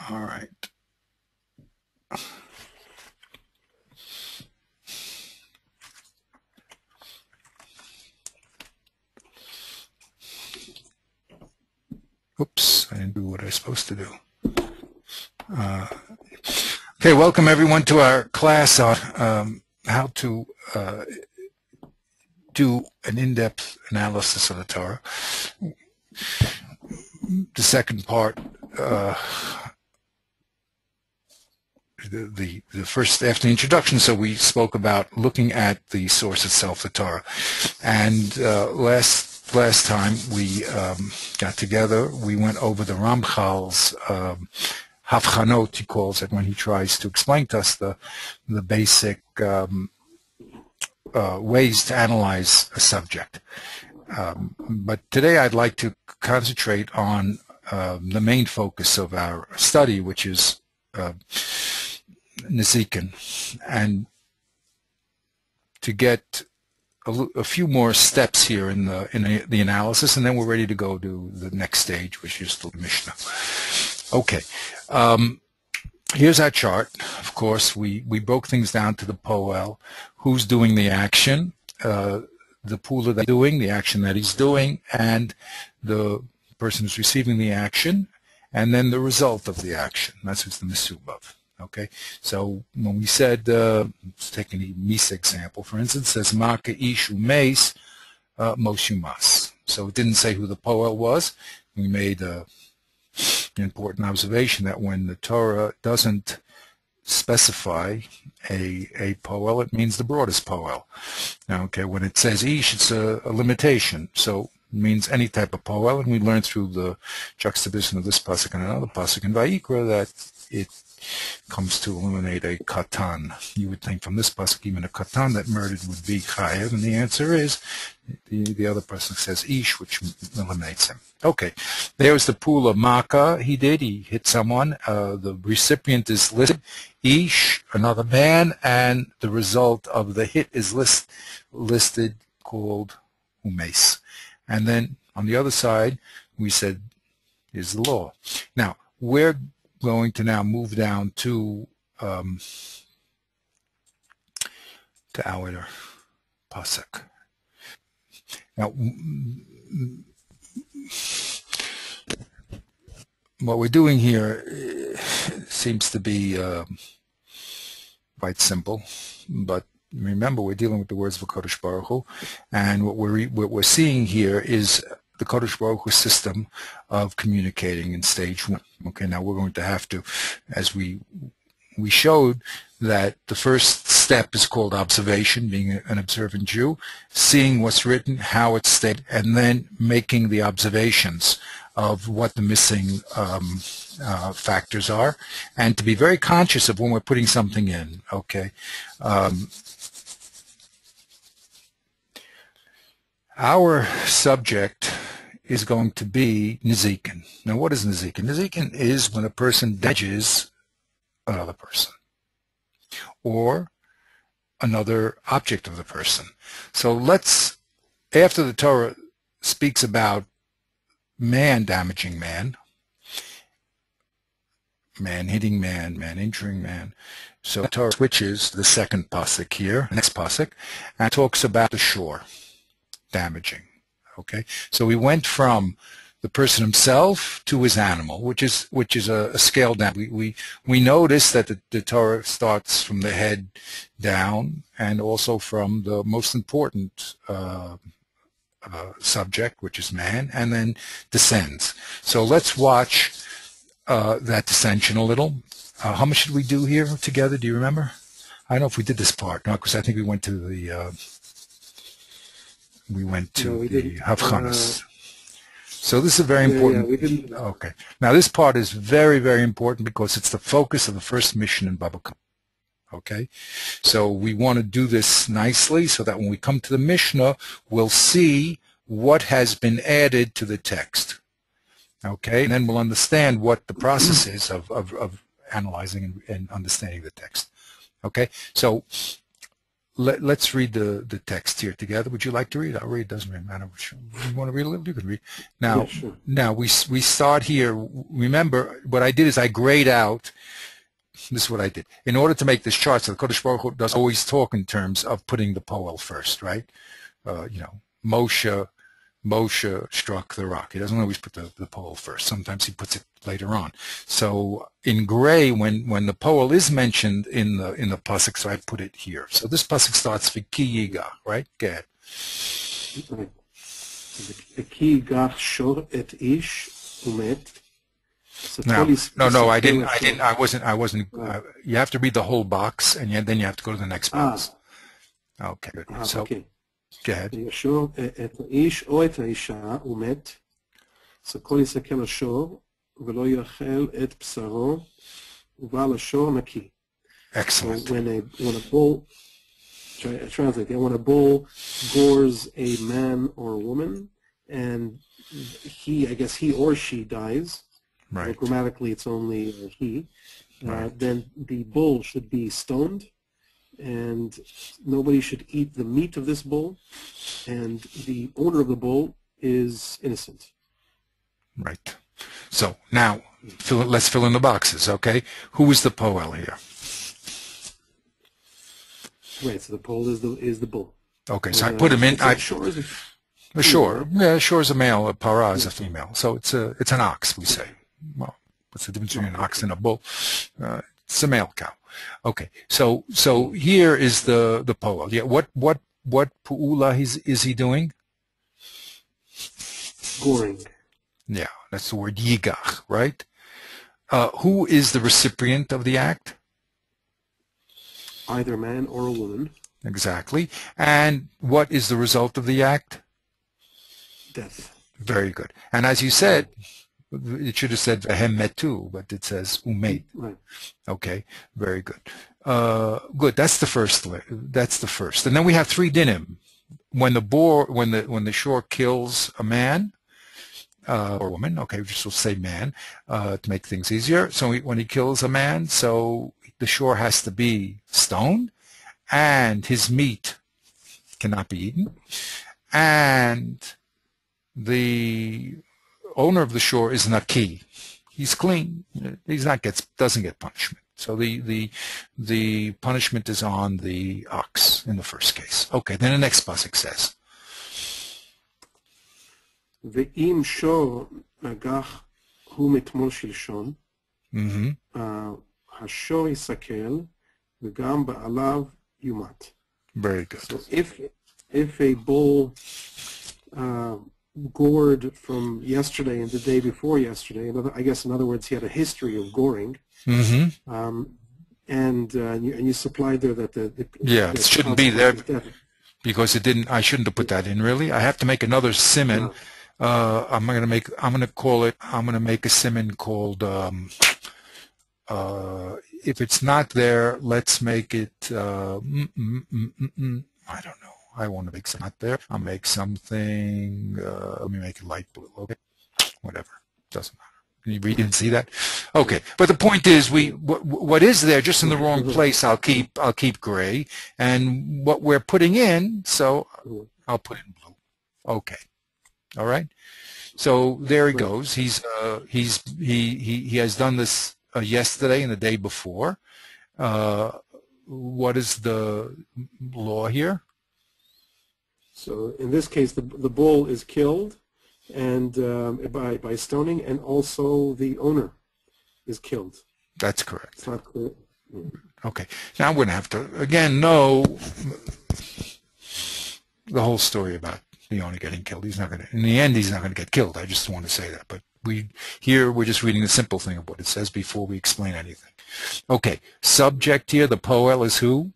All right. Oops, I didn't do what I was supposed to do. Okay, welcome everyone to our class on how to do an in-depth analysis of the Torah. The second part, the first after the introduction, so we spoke about looking at the source itself, the Torah. And last time we got together, we went over the Ramchal's Havchanot, he calls it, when he tries to explain to us the basic ways to analyze a subject. But today I'd like to concentrate on the main focus of our study, which is Nezikin, and to get a few more steps here in the analysis, and then we're ready to go to the next stage, which is the Mishnah. Okay. Here's our chart. Of course, we broke things down to the poel, who's doing the action, the pula that's doing, the action that he's doing, and the person who's receiving the action, and then the result of the action. That's what's the misubav. Okay, so when we said, let's take an Misa example, for instance, it says Maka Ishu Meis Moshumas. So it didn't say who the poel was. We made an important observation that when the Torah doesn't specify a poel, it means the broadest poel. Now, okay, when it says ish, it's a limitation, so it means any type of poel, and we learned through the juxtaposition of this pasuk and another pasuk in Vayikra that it comes to eliminate a katan. You would think from this pasuk even a katan that murdered would be chayev, and the answer is the other pasuk says ish, which eliminates him. Okay, there's the pula maka he did. He hit someone. The recipient is listed, ish, another man, and the result of the hit is listed called umes. And then on the other side, we said is the law. Now, we're going to now move down to our pasuk. Now, what we're doing here seems to be quite simple, but remember we're dealing with the words of Kodesh Baruch Hu, and what we're seeing here is the Kodesh Baruch Hu system of communicating in stage one. Okay, now we're going to have to, as we showed, that the first step is called observation, being an observant Jew, seeing what's written, how it's stated, and then making the observations of what the missing factors are, and to be very conscious of when we're putting something in. Okay. Our subject is going to be Nezikin. Now, what is Nezikin? Nezikin is when a person damages another person or another object of the person. So let's, after the Torah speaks about man damaging man, man hitting man, man injuring man, so the Torah switches the second pasuk here, next pasuk, and talks about the shore damaging. Okay, so we went from the person himself to his animal, which is a scale down. We notice that the Torah starts from the head down, and also from the most important subject, which is man, and then descends. So let's watch that descension a little. How much did we do here together? Do you remember? I don't know if we did this part, no, because I think we went to the Havchanas. So this is very important. Yeah, we didn't. Okay. Now this part is very, very important because it's the focus of the first mission in Baba Kama. Okay. So we want to do this nicely so that when we come to the Mishnah, we'll see what has been added to the text. Okay. And then we'll understand what the process is of analyzing and understanding the text. Okay. So let's read the text here together. Would you like to read? I'll read. Doesn't really matter. You want to read a little? You can read. Now, yeah, sure. now we start here. Remember, what I did is I grayed out. This is what I did. In order to make this chart, so the Kodesh Baruch Hu does always talk in terms of putting the poel first, right? Moshe struck the rock. He doesn't always put the poel first. Sometimes he puts it later on. So in gray, when the poel is mentioned in the pasuk, so I put it here. So this pasuk starts with ki yiga, right? Go ahead. Right. כי יגח שור את איש ומת. No, I didn't. I wasn't. You have to read the whole box, and then you have to go to the next box. Okay, good. So, okay. Go ahead. ישור את האיש או את האישה ומת. So כל יסתכל השור ולא יאכל את בשרו ובעל השור נקי. Excellent. So when a bull, translate that, when a bull gores a man or a woman, and I guess he or she dies, right. Well, grammatically it's only he, right. Then the bull should be stoned, and nobody should eat the meat of this bull, and the owner of the bull is innocent. Right. So now, let's fill in the boxes, okay? Who is the poel here? Right, so the poel is the bull. Okay, so I put him in. The shore. Yeah, shore is a male. A para is a female. So it's an ox, we say. Well, what's the difference between an ox and a bull? It's a male cow. Okay, so here is the poel. Yeah, what pu'ula is he doing? Goring. Yeah, that's the word yigach, right? Who is the recipient of the act? Either a man or a woman. Exactly. And what is the result of the act? Death. Very good. And as you said, it should have said vehem metu, but it says umet. Right. Okay, very good. Good. That's the first. And then we have three dinim. When the shore kills a man or woman, okay, we just will say man to make things easier. So when he kills a man, so the shore has to be stoned, and his meat cannot be eaten, and the owner of the shore is naki. He's clean. Doesn't get punishment. So the punishment is on the ox in the first case. Okay, then the next pasuk says, ואם שור נגח הוא מתמול שלשון, השור יסכל וגם בעליו yumat. Very good. So if a bull gored from yesterday and the day before yesterday, I guess in other words he had a history of goring, and you supplied there that it shouldn't be there because it didn't. I shouldn't have put that in. Really, I have to make another siman. I'm going to make a siman called. If it's not there, let's make it, I don't know. I want to make something not there. I'll make something, let me make it light blue, okay? Whatever. Doesn't matter. You didn't see that? Okay. But the point is, what is there just in the wrong place, I'll keep gray. And what we're putting in, so I'll put it in blue. Okay. All right? So there he goes. He has done this yesterday and the day before. What is the law here? So in this case, the bull is killed, and by stoning, and also the owner is killed. That's correct. It's not clear. Okay. Now we're going to have to again know the whole story about the owner getting killed. He's not going to. In the end, he's not going to get killed. I just want to say that, but. We're just reading the simple thing of what it says before we explain anything. Okay, subject here, the poel is who?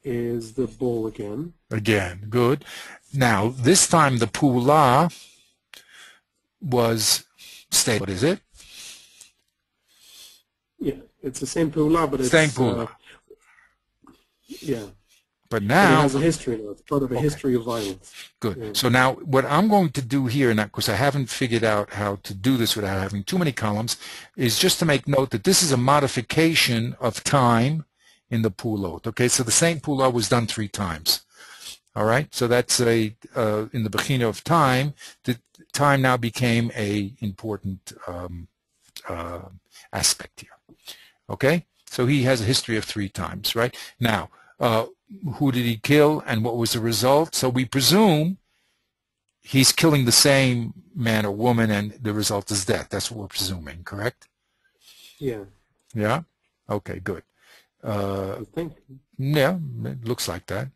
Is the bull again. Again, good. Now, this time the pula was stated. What is it? Yeah, it's the same pula, but it's... Same pula. Yeah. But now... it has a history now. It's part of a history of violence. Good. Yeah. So now what I'm going to do here, and of course I haven't figured out how to do this without having too many columns, is just to make note that this is a modification of time in the pulot. Okay, so the same pulot was done 3 times. All right, so that's in the Bechina of time. The time now became a important aspect here. Okay, so he has a history of 3 times, right? Now, who did he kill and what was the result? So we presume he's killing the same man or woman and the result is death. That's what we're presuming, correct? Yeah. Yeah? Okay, good. I think. Yeah, it looks like that.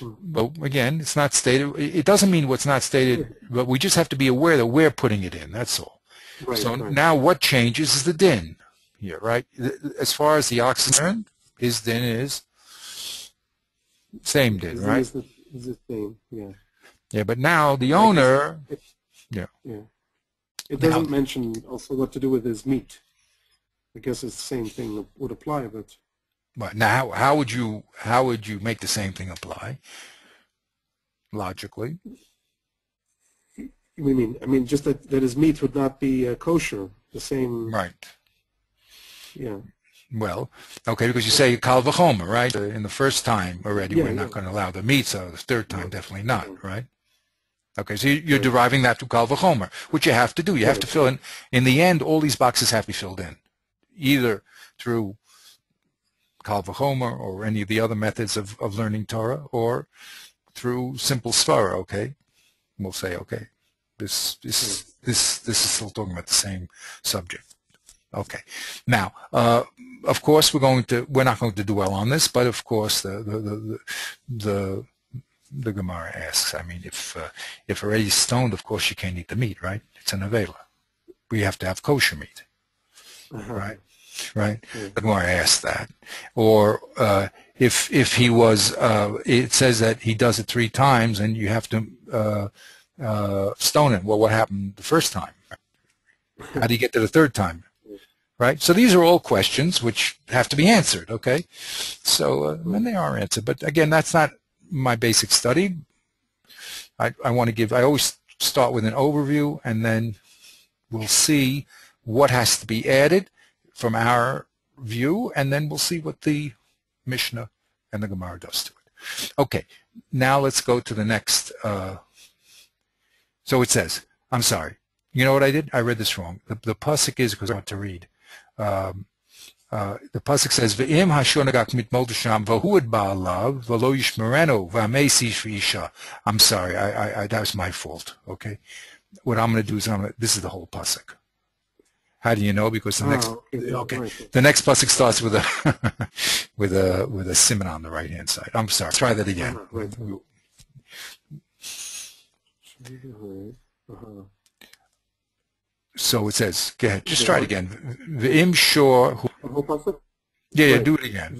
But again, it's not stated. It doesn't mean what's not stated, but we just have to be aware that we're putting it in. That's all. Right, So right. now what changes is the din here, right? As far as the ox is concerned, his din is same din, right? Is the same, yeah. Yeah, but now the owner, yeah. It doesn't mention also what to do with his meat. I guess it's the same thing that would apply, but. But now, how would you make the same thing apply? Logically. I mean, just that his meat would not be kosher. The same. Right. Yeah. Well, okay, because you say kal v'chomer, right? In the first time already, we're not going to allow the meat, so the third time definitely not, right? Okay, so you're deriving that to kal v'chomer, which you have to do. You have to fill in. In the end, all these boxes have to be filled in, either through kal v'chomer or any of the other methods of learning Torah, or through simple svara. Okay, we'll say okay, this is still talking about the same subject. Okay, now of course we're not going to dwell on this, but of course the Gemara asks. I mean, if already stoned, of course you can't eat the meat, right? It's an avela. We have to have kosher meat, right? Right? The Gemara asks that. Or if he was, it says that he does it 3 times and you have to stone him. Well, what happened the first time? How do you get to the 3rd time? Right? So these are all questions which have to be answered, okay? So, and they are answered. But again, that's not my basic study. I always start with an overview and then we'll see what has to be added from our view, and then we'll see what the Mishnah and the Gemara does to it. Okay, now let's go to the next. So it says, I'm sorry, you know what I did? I read this wrong. The pasuk is, because I want to read. The pasuk says, "Ve'im hashonagak mitmol d'sham v'huad ba'alav v'lo yishmerenu v'amesish v'isha." I'm sorry, that was my fault. Okay, what I'm going to do is this is the whole pasuk. How do you know? Because the next pasuk starts with a with a siman on the right hand side. I'm sorry. Try that again. So it says, go ahead. Just try it again. V'im shor. Yeah, do it again.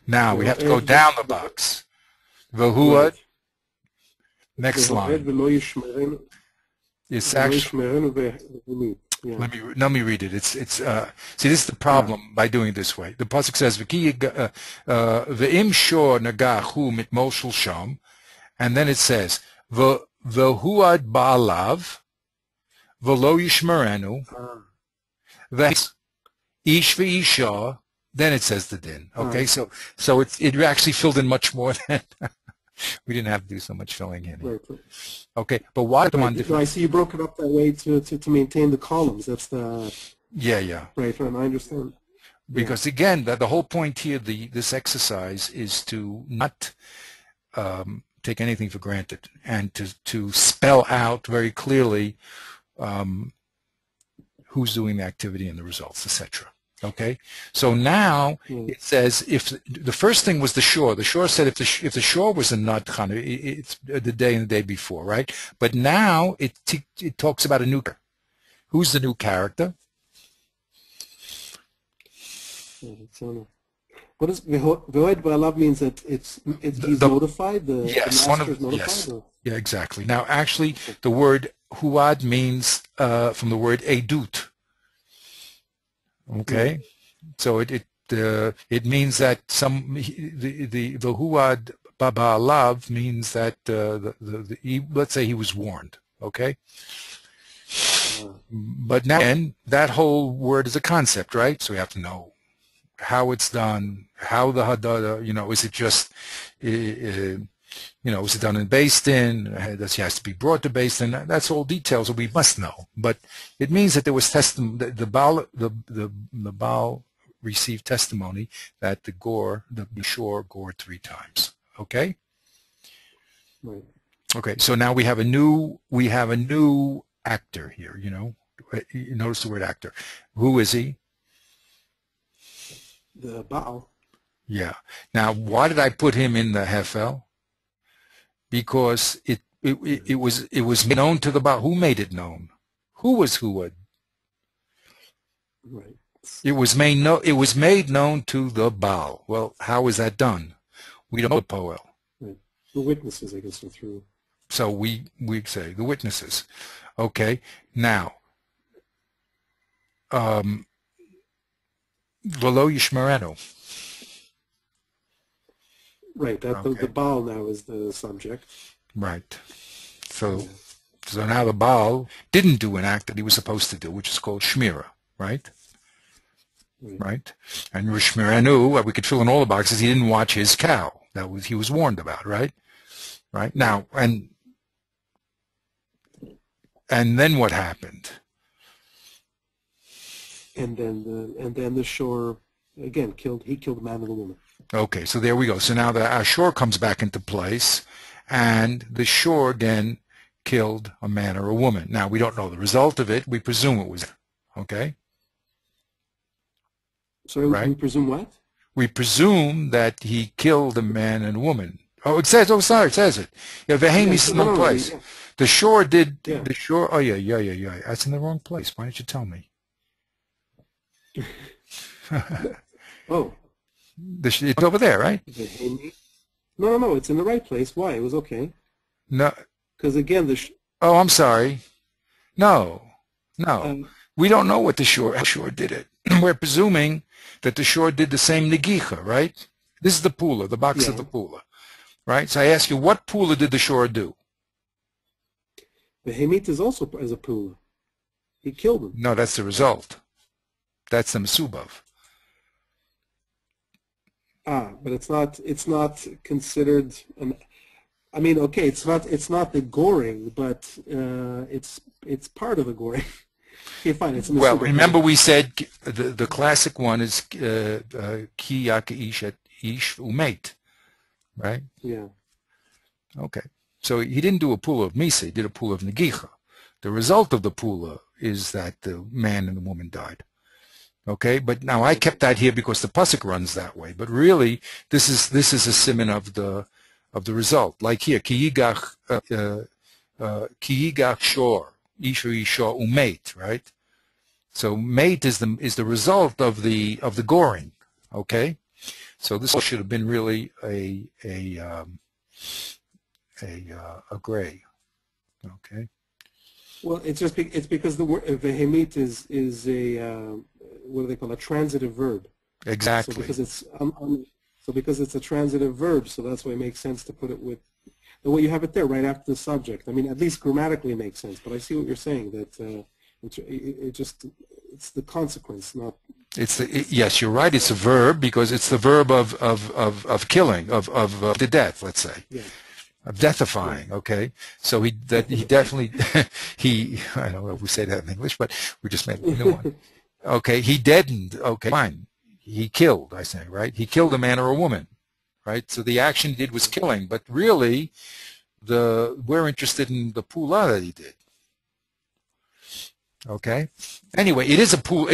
Now we have to go down the box. V'huad. Next line. It's actually. Let me read it. See, this is the problem by doing it this way. The pasuk says, "Ve'im shor nagachu mitmol sham," and then it says, "V'huad ba'alav, v'lo yishmerenu, ish v'isha." Then it says the din. Okay, so it actually filled in much more than. We didn't have to do so much filling in. Right. Okay, but what I see you broke it up that way to maintain the columns. That's the. Yeah. Right, and I understand. Because again, the whole point here, this exercise is to not take anything for granted and to spell out very clearly who's doing the activity and the results, etc. Okay, so now it says if the first thing was the shore. The shore said if the shore was a nut chana, it's the day and the day before, right? But now it talks about a new character. Who's the new character? What does Ve'od ba'alav means? That he's notified. The master is notified. Yes. Yeah, exactly. Now, actually, the word huad means from the word edut. Okay, so it means that the huad ba'alav means that let's say he was warned. Okay, But now, again, that whole word is a concept, right? So we have to know how it's done, how the hadada, is it just, is it done in Beis Din? Does he has to be brought to Beis Din? That's all details that we must know. But it means that there was testimony. The Baal received testimony that the shore gored 3 times. Okay. Right. Okay. So now we have a new actor here. You notice the word actor. Who is he? The Baal. Yeah. Now, why did I put him in the Hefel? Because it was known to the Baal. Who made it known? Who was Huad? Right. It was made known to the Baal. Well, how is that done? We don't know the Poel. Right. The witnesses, I guess, are through. So we say the witnesses. Okay. Now, V'lo Yishmerenu. Right. The Baal now is the subject. Right. So now the Baal didn't do an act that he was supposed to do, which is called Shmira, right? Right. And Shmirenu, we could fill in all the boxes. He didn't watch his cow. He was warned about, right? Right. Now, and then what happened? And then the shore again killed a man and a woman. Okay, so there we go. So now the shore comes back into place, and the shore again killed a man or a woman. Now we don't know the result of it. We presume it was okay. So right? We presume what? We presume that he killed a man and a woman. Oh, it says. Oh, sorry, it says it. Yeah, Vehemis is no place. Yeah. The shore did. Yeah. The shore. Oh yeah. That's in the wrong place. Why didn't you tell me? Oh. It's over there, right? No, it's in the right place. Why? It was okay. No. Because again, oh, I'm sorry. No. We don't know what the shore did it. We're presuming that the shore did the same negicha, right? This is the pula, the box of the pula, right? So I ask you, what pula did the shore do? The Hemit is also as a pula. He killed him. No, that's the result. That's the Mesubav. But it's not considered I mean, okay, it's not the goring, but it's part of the goring. Okay, fine. It's well, remember we said the classic one is ki yaka ish umeit, right? Yeah. Okay. So he didn't do a pula of misa, he did a pula of negicha. The result of the pula is that the man and the woman died. Okay, but now I kept that here because the pasuk runs that way. But really, this is a siman of the result. Like here, ki yigach shor isha umeit, right? So mate is the result of the goring. Okay, so this should have been really a gray. Okay. Well, it's because the word vehemit is a what do they call a transitive verb? Exactly. So because it's a transitive verb, so that's why it makes sense to put it with the way you have it there, right after the subject. I mean, at least grammatically it makes sense. But I see what you're saying, that it's the consequence, not. Yes, you're right. It's a verb because it's the verb of killing, of the death. Let's say. Yeah. Of deathifying, okay? So he definitely, I don't know if we say that in English, but we just made a new one. Okay, he deadened, okay, fine. He killed, I say, right? He killed a man or a woman, right? So the action he did was killing, but really, we're interested in the pula that he did. Okay? Anyway, it's a poel,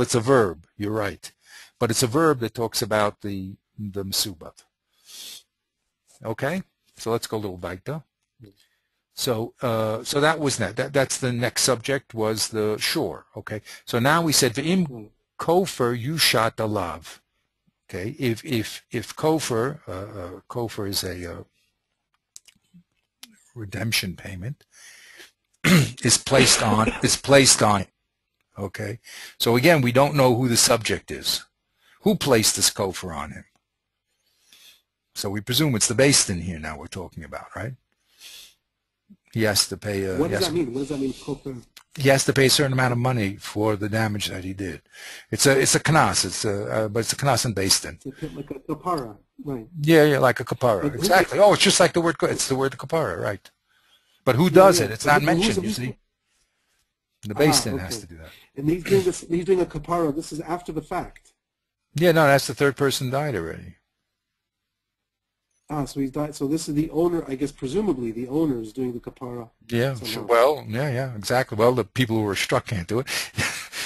it's a verb, you're right. But it's a verb that talks about the mesubav. Okay? So let's go a little weiter. So that was that. That's the next subject was the shore. Okay. So now we said v'im kofer yushat alav. Okay. If kofer kofer is a redemption payment is placed on. Okay. So again, we don't know who the subject is. Who placed this kofer on him? So we presume it's the Beis Din here now we're talking about, right? He has to pay. What does that mean? What does that mean, kofer? he has to pay a certain amount of money for the damage that he did. It's a knas. But it's a knas and based in. It's like a kapara, right? Yeah, like a kapara. Exactly. Oh, it's just like the word. It's the word kapara, right? But who does it? It's not mentioned. You see, the based in has to do that. And he's doing this. He's doing a kapara. This is after the fact. Yeah, no, that's the third person died already. So he's died. So this is the owner. I guess presumably the owner is doing the kapara. Yeah. Sure. Well, yeah, exactly. Well, the people who were struck can't do it.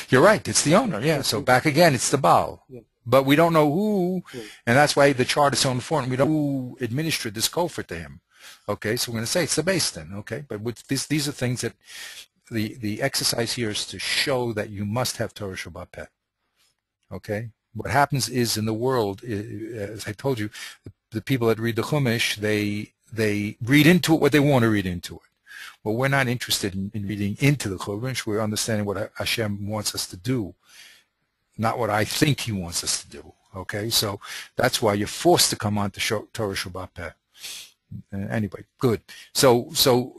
You're right. It's the owner. Yeah. So back again, it's the Baal. Yeah. But we don't know who, and that's why the chart is so important. We don't know who administered this kofar to him. Okay, so we're going to say it's the base then. Okay, but with these are things that the exercise here is to show that you must have Torah Shabbat Peh. Okay, what happens is in the world, as I told you, the people that read the Chumash, they read into it what they want to read into it. Well, we're not interested in reading into the Chumash. We're understanding what Hashem wants us to do, not what I think He wants us to do. Okay, so that's why you're forced to come on to Torah Shabbat Peh. Anyway, good. So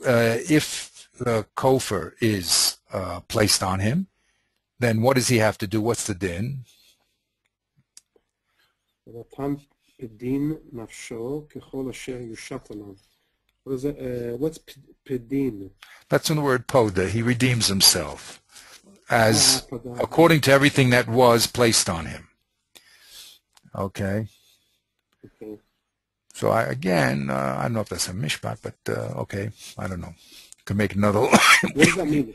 if the kofar is placed on him, then what does he have to do? What's the din? What's pedin? That's from the word poda. He redeems himself as according to everything that was placed on him. Okay. Okay. So I don't know if that's a mishpat, but okay, I don't know. Could make another. What does that mean?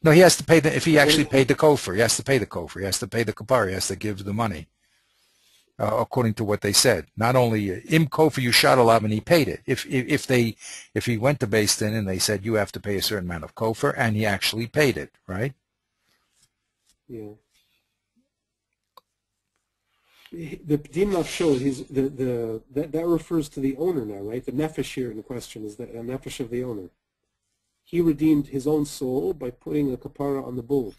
No, he has to pay if he actually paid the kofar, he has to pay the kofar. He has to pay the kapara. He has to give the money, according to what they said. Not only im kofar yushad alav, and he paid it. If he went to Beis Din and they said you have to pay a certain amount of kofar, and he actually paid it, right? Yeah. The din nafsho, that refers to the owner now, right? The nefesh here in the question is the nefesh of the owner. He redeemed his own soul by putting a kapara on the bull,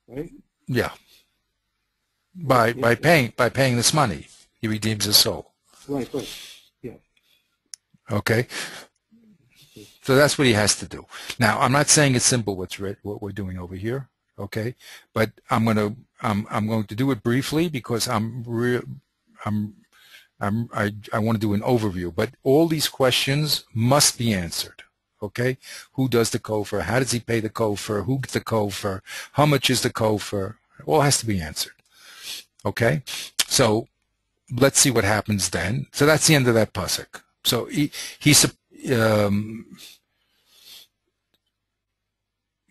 right? Yeah. By paying this money, he redeems his soul. Right. Yeah. Okay. So that's what he has to do. Now, I'm not saying it's simple what we're doing over here. Okay, but I'm going to do it briefly because I want to do an overview. But all these questions must be answered. Okay, who does the kofar? How does he pay the kofar? Who gets the kofar? How much is the kofar? All has to be answered. Okay, so let's see what happens then. So that's the end of that pasuk. So you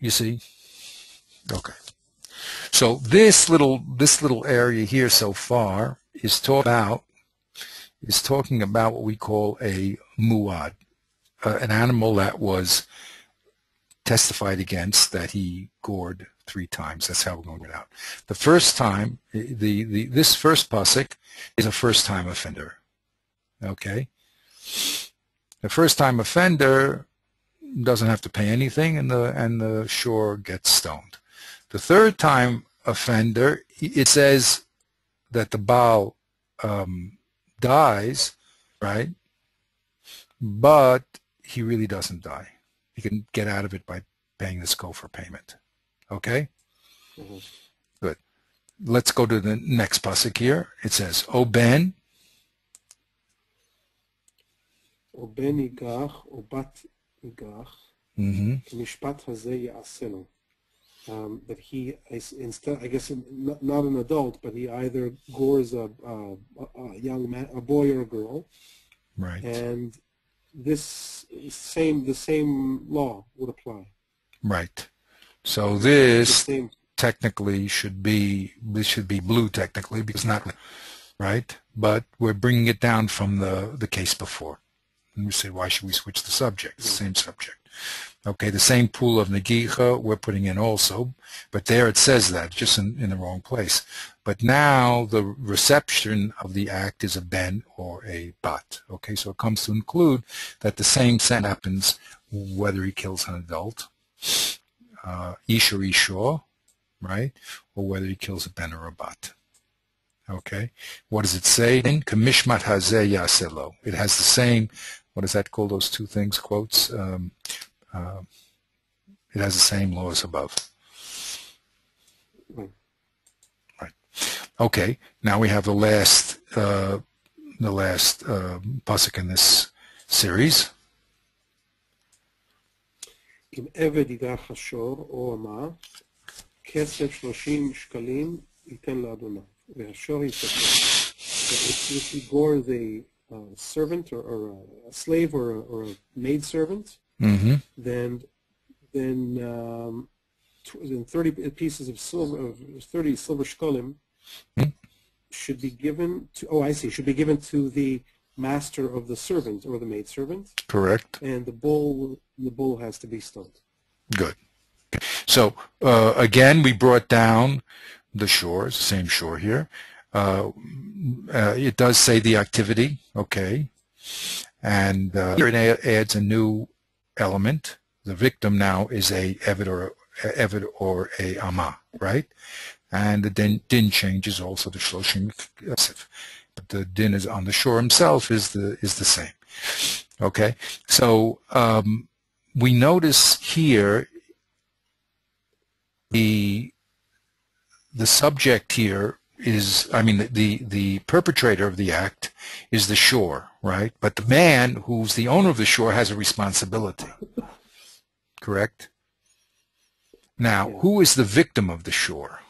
see. Okay, so this little area here so far is talking about what we call a muad, an animal that was testified against that he gored 3 times. That's how we're going to get out. The first time, this first pasuk is a first-time offender. Okay, the first-time offender doesn't have to pay anything, and the shore gets stoned. The third-time offender, it says that the Baal dies, right? But he really doesn't die. He can get out of it by paying this kofar payment. Okay? Mm-hmm. Good. Let's go to the next pasuk here. It says, O ben igach, o bat igach, mishpat hazeh ya'aseh. That he instead, I guess, not an adult, but he either gores a young man, a boy or a girl, right? And the same law would apply, right? So this technically should be blue technically because not right, but we're bringing it down from the case before. And we say, why should we switch the subject? It's the same subject. Okay, the same pool of negicha we're putting in also, but there it says that, just in the wrong place. But now the reception of the act is a ben or a bat. Okay, so it comes to include that the same sentence happens whether he kills an adult, ish or ishor, right, or whether he kills a ben or a bat. Okay, what does it say? In kamishmat hazeh yaselo. It has the same, what does that call those two things, quotes? It has the same laws above. Right. Right. Okay. Now we have the last pasuk in this series. אם עבד יגח השור או אמה, כסף 30 שקלים ייתן לאדוניו, והשור יספר. If he gores a servant or a slave or a maid servant, then 30 pieces of silver, 30 silver shkolim should be given to, should be given to the master of the servant or the maid servant. Correct. And the bull has to be stoned. Good. So again, we brought down the shore, it's the same shore here. It does say the activity, okay, and here it adds a new element. The victim now is a Eved or a Ama, right? And the din changes also to Shloshim Yosef, but the din is on the shore himself is the same. Okay, so we notice here the subject here is, I mean, the perpetrator of the act is the shore, right? But the man who's the owner of the shore has a responsibility, correct? Now, who is the victim of the shore?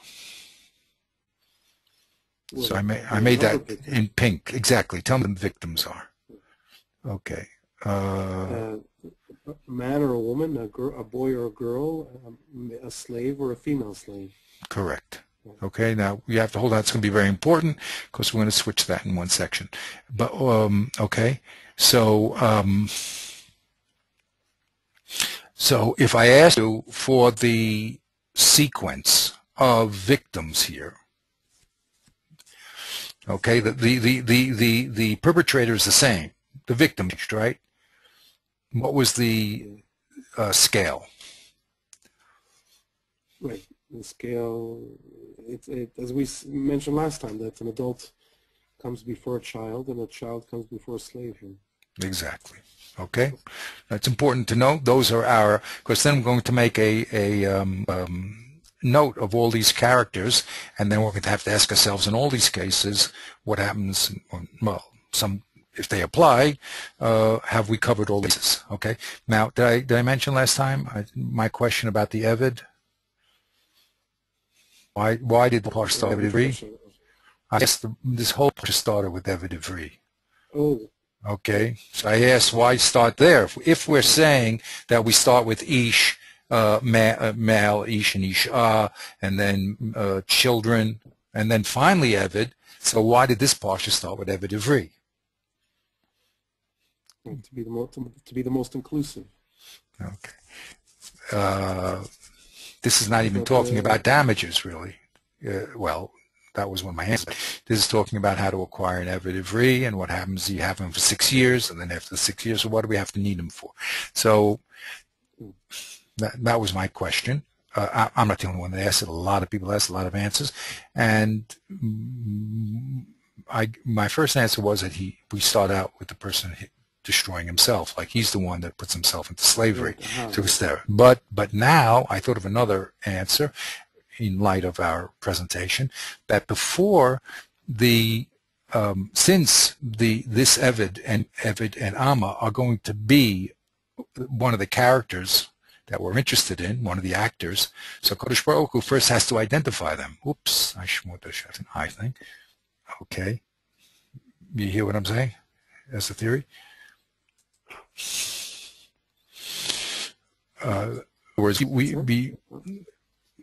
Well, so I made that in pink. Exactly. Tell me what the victims are. Okay. A man or a woman, a boy or a girl, a slave or a female slave. Correct. Okay, now you have to hold on. It's going to be very important because we're going to switch that in one section. But okay, so so if I ask you for the sequence of victims here, okay, the perpetrator is the same, the victim, right? What was the scale? Right. The scale, as we mentioned last time, that an adult comes before a child and a child comes before a slave here. Exactly. Okay, that's important to know. Those are our, because then I'm going to make a note of all these characters, and then we're going to have to ask ourselves in all these cases what happens. Well, if they apply, have we covered all these? Okay. Now, did I mention last time my question about the Eved? Why did the Parsha start with Ivri? I guess this whole Parsha started with Eved Ivri. Oh. Okay, so I asked why start there? If we're saying that we start with Ish, male, Ish and Isha, and then children, and then finally Eved, so why did this Parsha start with Eved Ivri? To be the most inclusive. Okay. This is not even talking about damages, really. Well, that was one of my answers. This is talking about how to acquire an Eved Ivri and what happens. You have him for 6 years, and then after the 6 years, so what do we have to need him for? So that was my question. I'm not the only one that asked it. A lot of people asked, a lot of answers. And my first answer was that we start out with the person destroying himself, like he's the one that puts himself into slavery. So it's there. But now I thought of another answer in light of our presentation, that before since this Eved and Amma are going to be one of the characters that we're interested in, one of the actors, so Kodesh Baruch Hu first has to identify them. Oops, I think. Okay, you hear what I'm saying? That's the theory. Whereas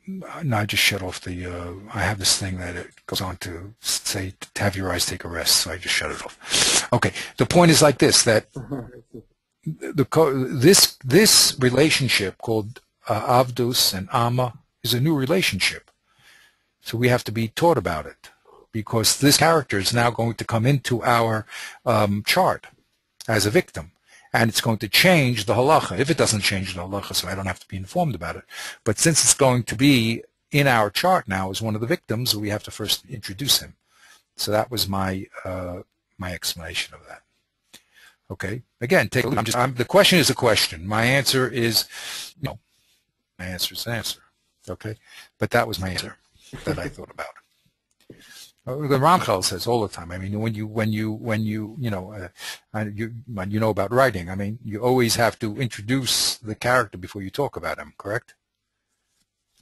no, I just shut off the, I have this thing that it goes on to say, to have your eyes take a rest, so I just shut it off. Okay, the point is like this, that this relationship called Avdus and Amma is a new relationship. So we have to be taught about it, because this character is now going to come into our chart as a victim. And it's going to change the halacha. If it doesn't change the halacha, so I don't have to be informed about it. But since it's going to be in our chart now as one of the victims, we have to first introduce him. So that was my my explanation of that. Okay. Again, take a look. The question is a question. My answer is, My answer is an answer. Okay, but that was my answer that I thought about. The Ramchal says all the time. I mean, when you know about writing. I mean, you always have to introduce the character before you talk about him. Correct?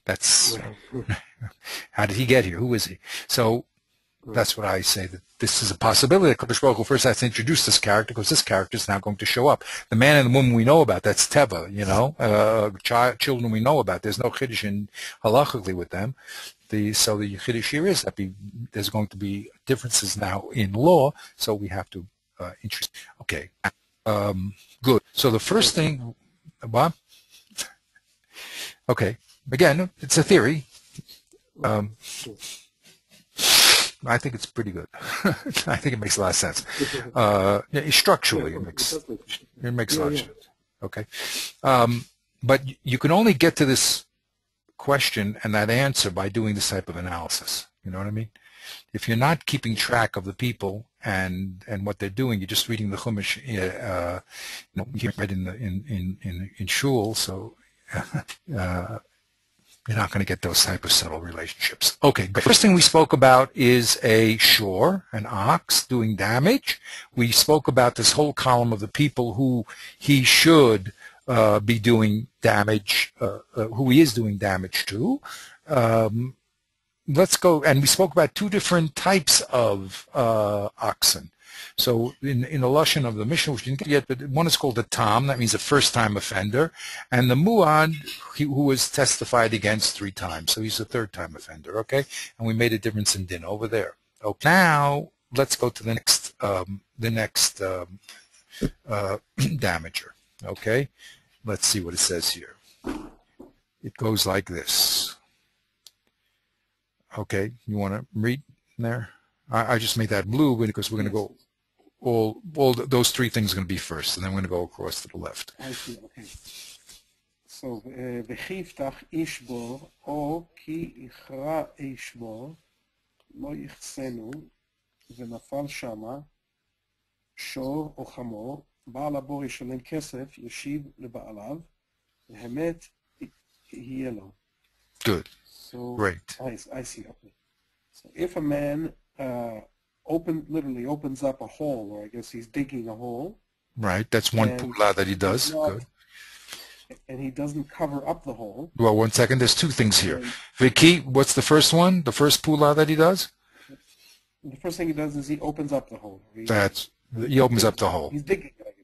That's how did he get here? Who is he? So that's what I say, that this is a possibility. Kadosh Baruch Hu first has to introduce this character, because this character is now going to show up. The man and the woman we know about, that's Teva, children we know about. There's no Chiddush in halachically with them. So the Chiddush here is that there's going to be differences now in law, so we have to introduce. Okay, good. So the first thing, Bob? Okay, again, it's a theory. I think it's pretty good. I think it makes a lot of sense. Structurally, it makes a lot of sense. Okay, but you can only get to this question and that answer by doing this type of analysis. You know what I mean? If you're not keeping track of the people and what they're doing, you're just reading the Chumash. You read in shul, so. You're not going to get those type of subtle relationships. Okay, the first thing we spoke about is a shore, an ox, doing damage. We spoke about this whole column of the people who he should be doing damage, who he is doing damage to. Let's go, and we spoke about two different types of oxen. So in the Lashon of the Mishnah, which we didn't get yet, but one is called a Tam, that means a first-time offender, and the Muad, who was testified against 3 times, so he's a third-time offender, okay? And we made a difference in din over there. Okay, now let's go to the next damager, okay? Let's see what it says here. It goes like this. Okay, you want to read there? I just made that blue because we're going to go. All those 3 things are going to be first, and then we're going to go across to the left. I see, okay. So, v'chiftach ish bo, o ki ichra ish bo, lo yichsenu, v'nafal shama, shor o chamor, בעל הבור ישלם כסף, ישיב לבעליו, והמת יהיה לו. Good. So, great. I see, okay. So if a man literally opens up a hole, or I guess he's digging a hole. Right, that's one pula that he does. Good. And he doesn't cover up the hole. Well, 1 second, there's 2 things here. Vicky, what's the first one? The first pula that he does? The first thing he does is he opens up the hole. He opens up the hole. He's digging it.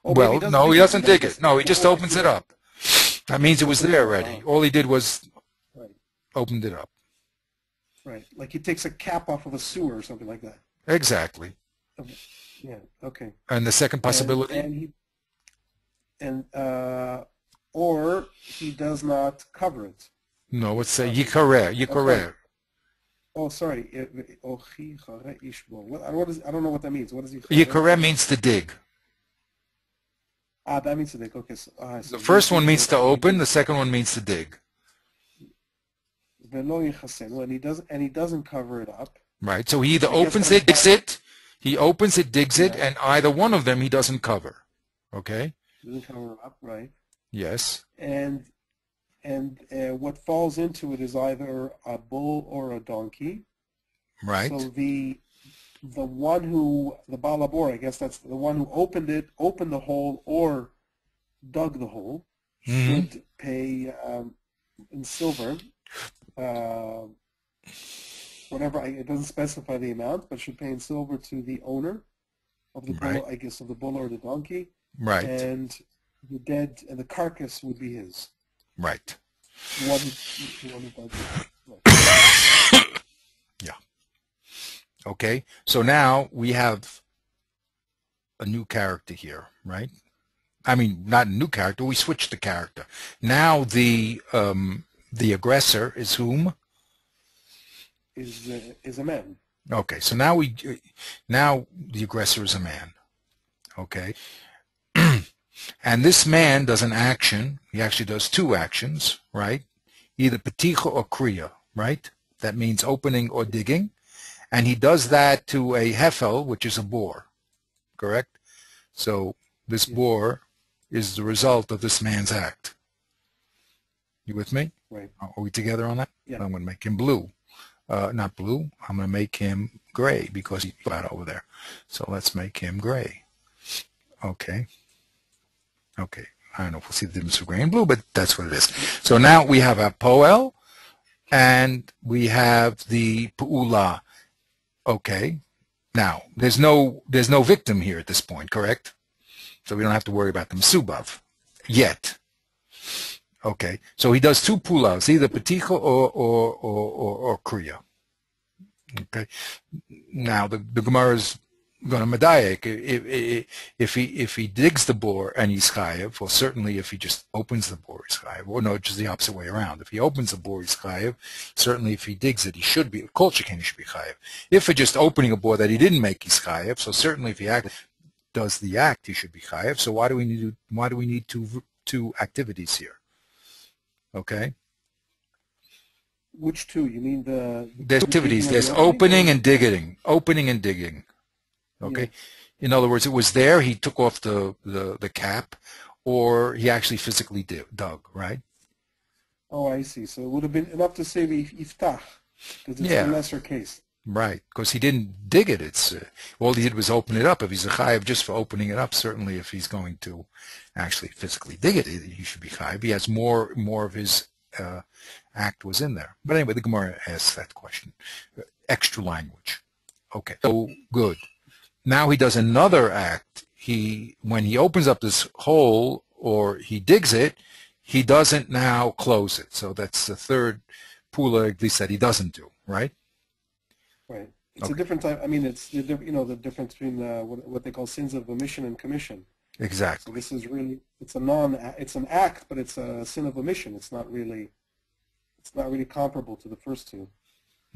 Oh, well, no, he doesn't dig it. No, he just opens it up. That means it was there already. All he did was opened it up. Right, like he takes a cap off of a sewer or something like that. Exactly. Yeah. Okay. And the second possibility. Or he does not cover it. No, let's say yikareh. Oh, sorry. I don't know what that means. What does yikareh means to dig. That means to dig. Okay. So, the first one means to open. The second one means to dig. And he doesn't cover it up. Right. So he either opens it, digs it. He opens it, digs it, and either one of them he doesn't cover. Okay. Doesn't cover up, right? Yes. And what falls into it is either a bull or a donkey. Right. So the one who, the balabor, I guess that's the one who opened the hole or dug the hole, should pay in silver. Whatever, it doesn't specify the amount, but should pay in silver to the owner of the bull, I guess, of the bull or the donkey. Right. And the dead and the carcass would be his. Right. The one who dug it. Yeah. Okay. So now we have a new character here, right? I mean, not a new character. We switched the character. Now the aggressor is whom? Is a man. Okay, so now the aggressor is a man. Okay, and this man does an action. He actually does 2 actions, right? Either peticha or kriya, right? That means opening or digging, and he does that to a hefel, which is a boar, correct? So this boar is the result of this man's act. You with me? Right. Are we together on that? Yeah. I'm going to make him blue. Not blue. I'm going to make him gray because he's flat over there. So let's make him gray. Okay. Okay. I don't know if we'll see the difference between gray and blue, but that's what it is. So now we have our poel and we have the pu'ula. Okay. Now, there's no victim here at this point, correct? So we don't have to worry about the Mesubav yet. Okay. So he does two pu'ulas, either peticha or kriya. Okay. Now the Gemara is going to medayek. If he digs the bore and he's chayev, well, certainly if he just opens the bore he's chayev. Or no, just the opposite way around. If he opens the bore he's chayev. Certainly if he digs it, he should be. Kol sheken he should be chayev. If for just opening a bore that he didn't make, he's chayev. So certainly if he does the act, he should be chayev. So why do we need two activities here? Okay. Which two? You mean there's activities. There's opening and digging. Opening and digging. Okay. Yeah. In other words, it was there. He took off the cap, or he actually physically dug. Right. Oh, I see. So it would have been enough to say iftach, because it's a lesser case. Right, because he didn't dig it. It's all he did was open it up. If he's a chayiv just for opening it up, certainly if he's going to actually physically dig it, he should be chayiv. He has more of his act was in there. But anyway, the Gemara asks that question. Extra language. Okay, so good. Now he does another act. When he opens up this hole or he digs it, he doesn't now close it. So that's the third pula, at least that he doesn't do, right? Right. It's a different type. I mean, it's the difference between what they call sins of omission and commission. Exactly. So this is really it's an act, but it's a sin of omission. It's not really comparable to the first two.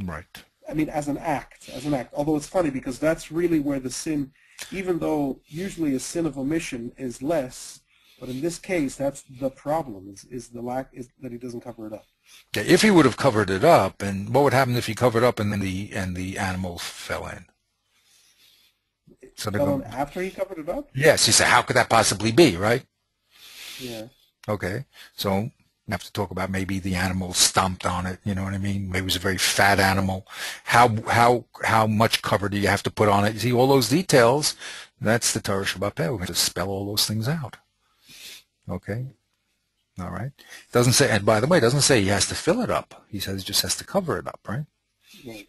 Right. I mean, as an act. Although it's funny because that's really where the sin, even though usually a sin of omission is less, but in this case, that's the problem. Is that he doesn't cover it up. Yeah, if he would have covered it up, and what would happen if he covered up and the animal fell in? So fell in after he covered it up? Yes, you say, how could that possibly be, right? Yeah. Okay, so we have to talk about maybe the animal stomped on it, you know what I mean? Maybe it was a very fat animal. How much cover do you have to put on it? You see, all those details, that's the Torah Shabbat Peh. We're going to spell all those things out. Okay? All right. Doesn't say, and by the way, it doesn't say he has to fill it up. He says he just has to cover it up, right? Right.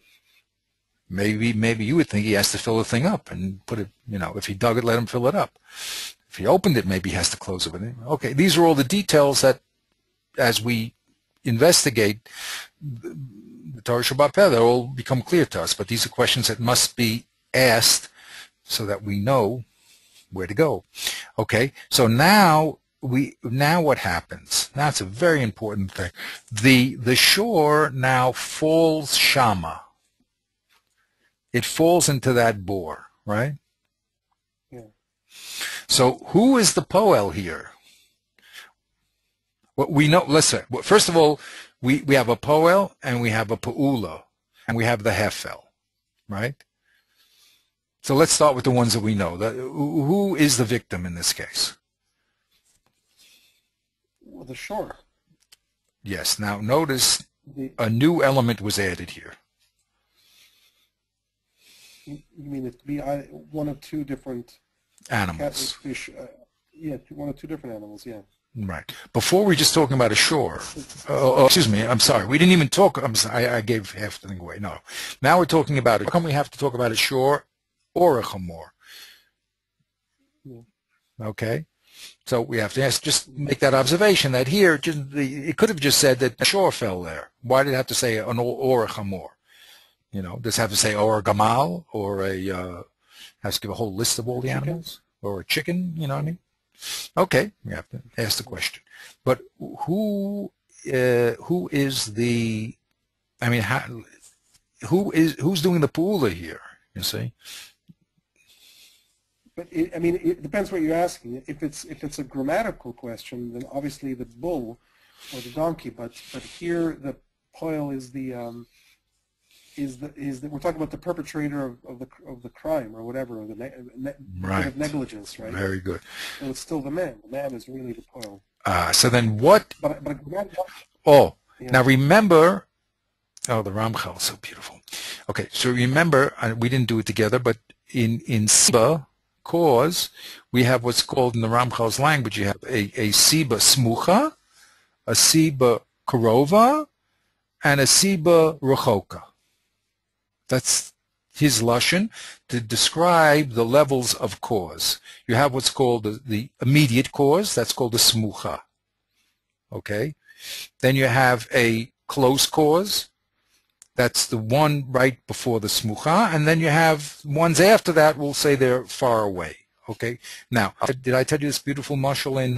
Maybe you would think he has to fill the thing up and put it, if he dug it, let him fill it up. If he opened it, maybe he has to close it with it. Okay, these are all the details that, as we investigate the Torah Shabbat Peh, they'll all become clear to us. But these are questions that must be asked so that we know where to go. Okay, so now what happens? Now it's a very important thing. The shore now falls shama. It falls into that bore, right? Yeah. So who is the poel here? What we know, listen, first of all, we have a poel and we have a pu'ula and we have the hefel, right? So let's start with the ones that we know. Who is the victim in this case? Well, the shore. Yes. Now notice a new element was added here. You mean it to be one of two different animals? Fish, one of two different animals. Yeah. Right. Before we were just talking about a shore. Excuse me. I'm sorry. We didn't even talk. I'm sorry, I gave half the thing away. No. Now we're talking about it. How come we have to talk about a shore or a chamor? Yeah. Okay. So we have to just make that observation that here, it could have just said that the shore fell there. Why did it have to say an or a chamor? Does it have to say or a gamal or has to give a whole list of all the animals or a chicken? You know what I mean? Okay, we have to ask the question. But who is the? I mean, who's doing the pu'ula here? You see. But it depends what you're asking. If it's a grammatical question, then obviously the bull or the donkey. But here the poil is we're talking about the perpetrator of the crime or whatever, or the right. of negligence, right? Very good. So it's still the man. The man is really the poil. So then what? But Oh, yeah. now remember. Oh, the Ramchal is so beautiful. Okay, so remember, we didn't do it together, but in Siba, cause, we have what's called in the Ramchal's language, you have a Siba Smucha, a Siba Karova, and a Siba Rechoka. That's his Lashon to describe the levels of cause. You have what's called the immediate cause, that's called the Smucha. Okay? Then you have a close cause, that's the one right before the smucha, and then you have ones after that. We'll say they're far away. Okay. Now, did I tell you this beautiful mashal in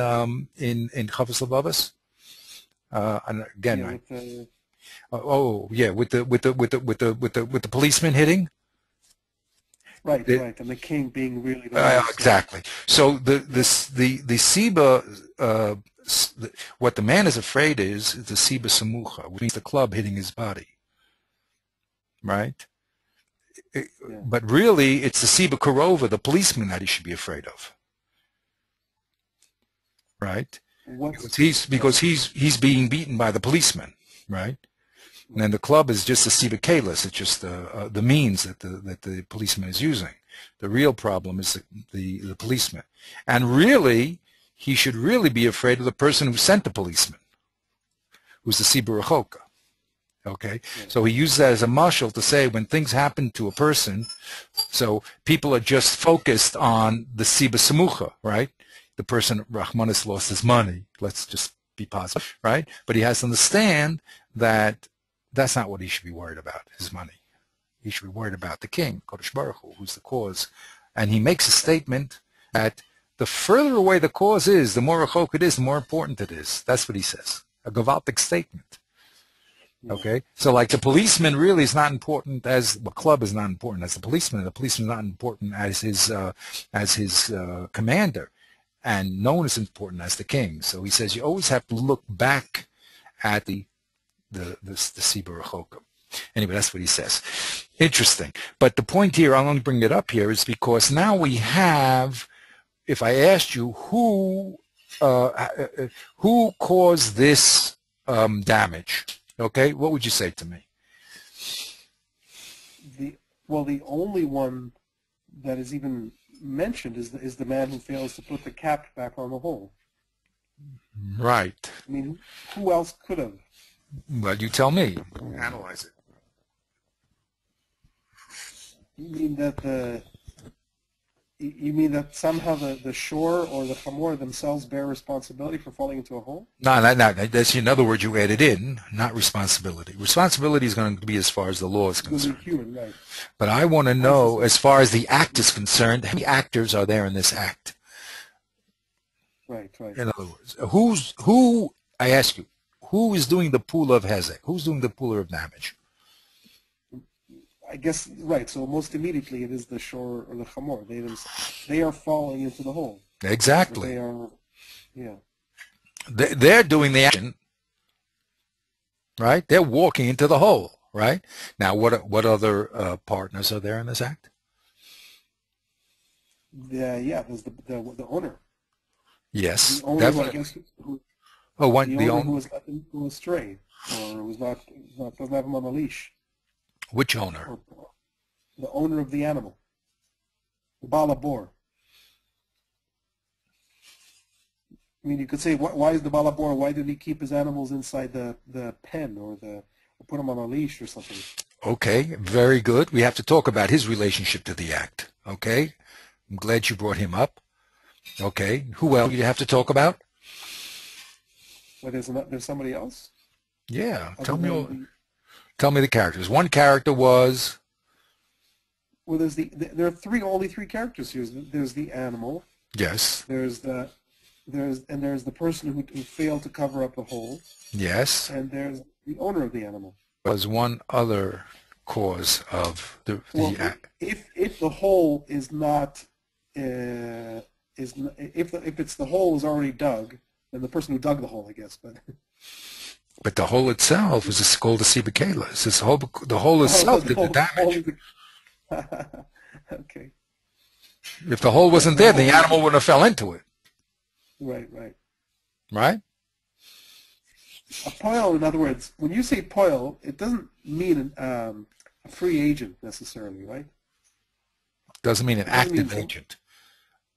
Chavos Levavos? And again, Yeah, with the, with the policeman hitting. right, and the king being really the worst. Exactly. So the Siba, what the man is afraid is the Siba Samucha, which means the club hitting his body. Right? Yeah. But really, it's the Siba Karova, the policeman, that he should be afraid of. Right? Because he's being beaten by the policeman. Right? And then the club is just the Siba Kalis. It's just the means that the policeman is using. The real problem is the policeman. And really, he should really be afraid of the person who sent the policeman, who's the Siba Rechoka. Okay, so he uses that as a mashal to say when things happen to a person, so people are just focused on the Siba Samucha, right? The person, Rahmanis, lost his money. Let's just be positive, right? But he has to understand that that's not what he should be worried about, his money. He should be worried about the king, Kodesh Baruch Hu, who's the cause. And he makes a statement that the further away the cause is, the more rechok it is, the more important it is. That's what he says. A gavaltic statement. Okay, so like the policeman really is not important as the club is not important as the policeman. The policeman is not important as his commander, and no one is important as the king. So he says you always have to look back at the Siba Rechoka. Anyway, that's what he says. Interesting. But the point here, I'm going to bring it up here, is because now we have. If I asked you who caused this damage. Okay, what would you say to me? The only one that is even mentioned is the man who fails to put the cap back on the hole. Right. I mean, who else could have? Well, you tell me. Analyze it. You mean that somehow the shore or the chamor themselves bear responsibility for falling into a hole? No, that's in other words you added in, not responsibility. Responsibility is going to be as far as the law is concerned. Human, right. But I want to know, as far as the act is concerned, how many actors are there in this act? Right. In other words, I ask you, who is doing the pool of hezek? Who's doing the pooler of damage? I guess, right, so most immediately it is the shore or the chamor. They are falling into the hole. Exactly. They are, yeah. They're doing the action, right? They're walking into the hole, right? Now, what other partners are there in this act? There's the owner. Yes, the owner definitely. Who was let them go astray, or was not doesn't have him on a leash. Which owner? The owner of the animal, the balabor. I mean, you could say, why is the balabor? Why did he keep his animals inside the pen or put them on a leash or something? Okay, very good. We have to talk about his relationship to the act. Okay, I'm glad you brought him up. Okay, who else do you have to talk about? Well, there's somebody else. Yeah, tell me the characters. One character was. Well, there are only three characters here. There's the animal. Yes. There's the person who failed to cover up the hole. Yes. And there's the owner of the animal. There was one other cause of the act. If the hole is not if it's the hole is already dug, then the person who dug the hole, I guess, But the hole itself is called a sibakela. It's the hole itself did the damage. Okay. If the hole wasn't there, the animal would have fell into it. Right. right? A poil, in other words, when you say poil, it doesn't mean a free agent necessarily, right? Doesn't mean an It doesn't mean active agent.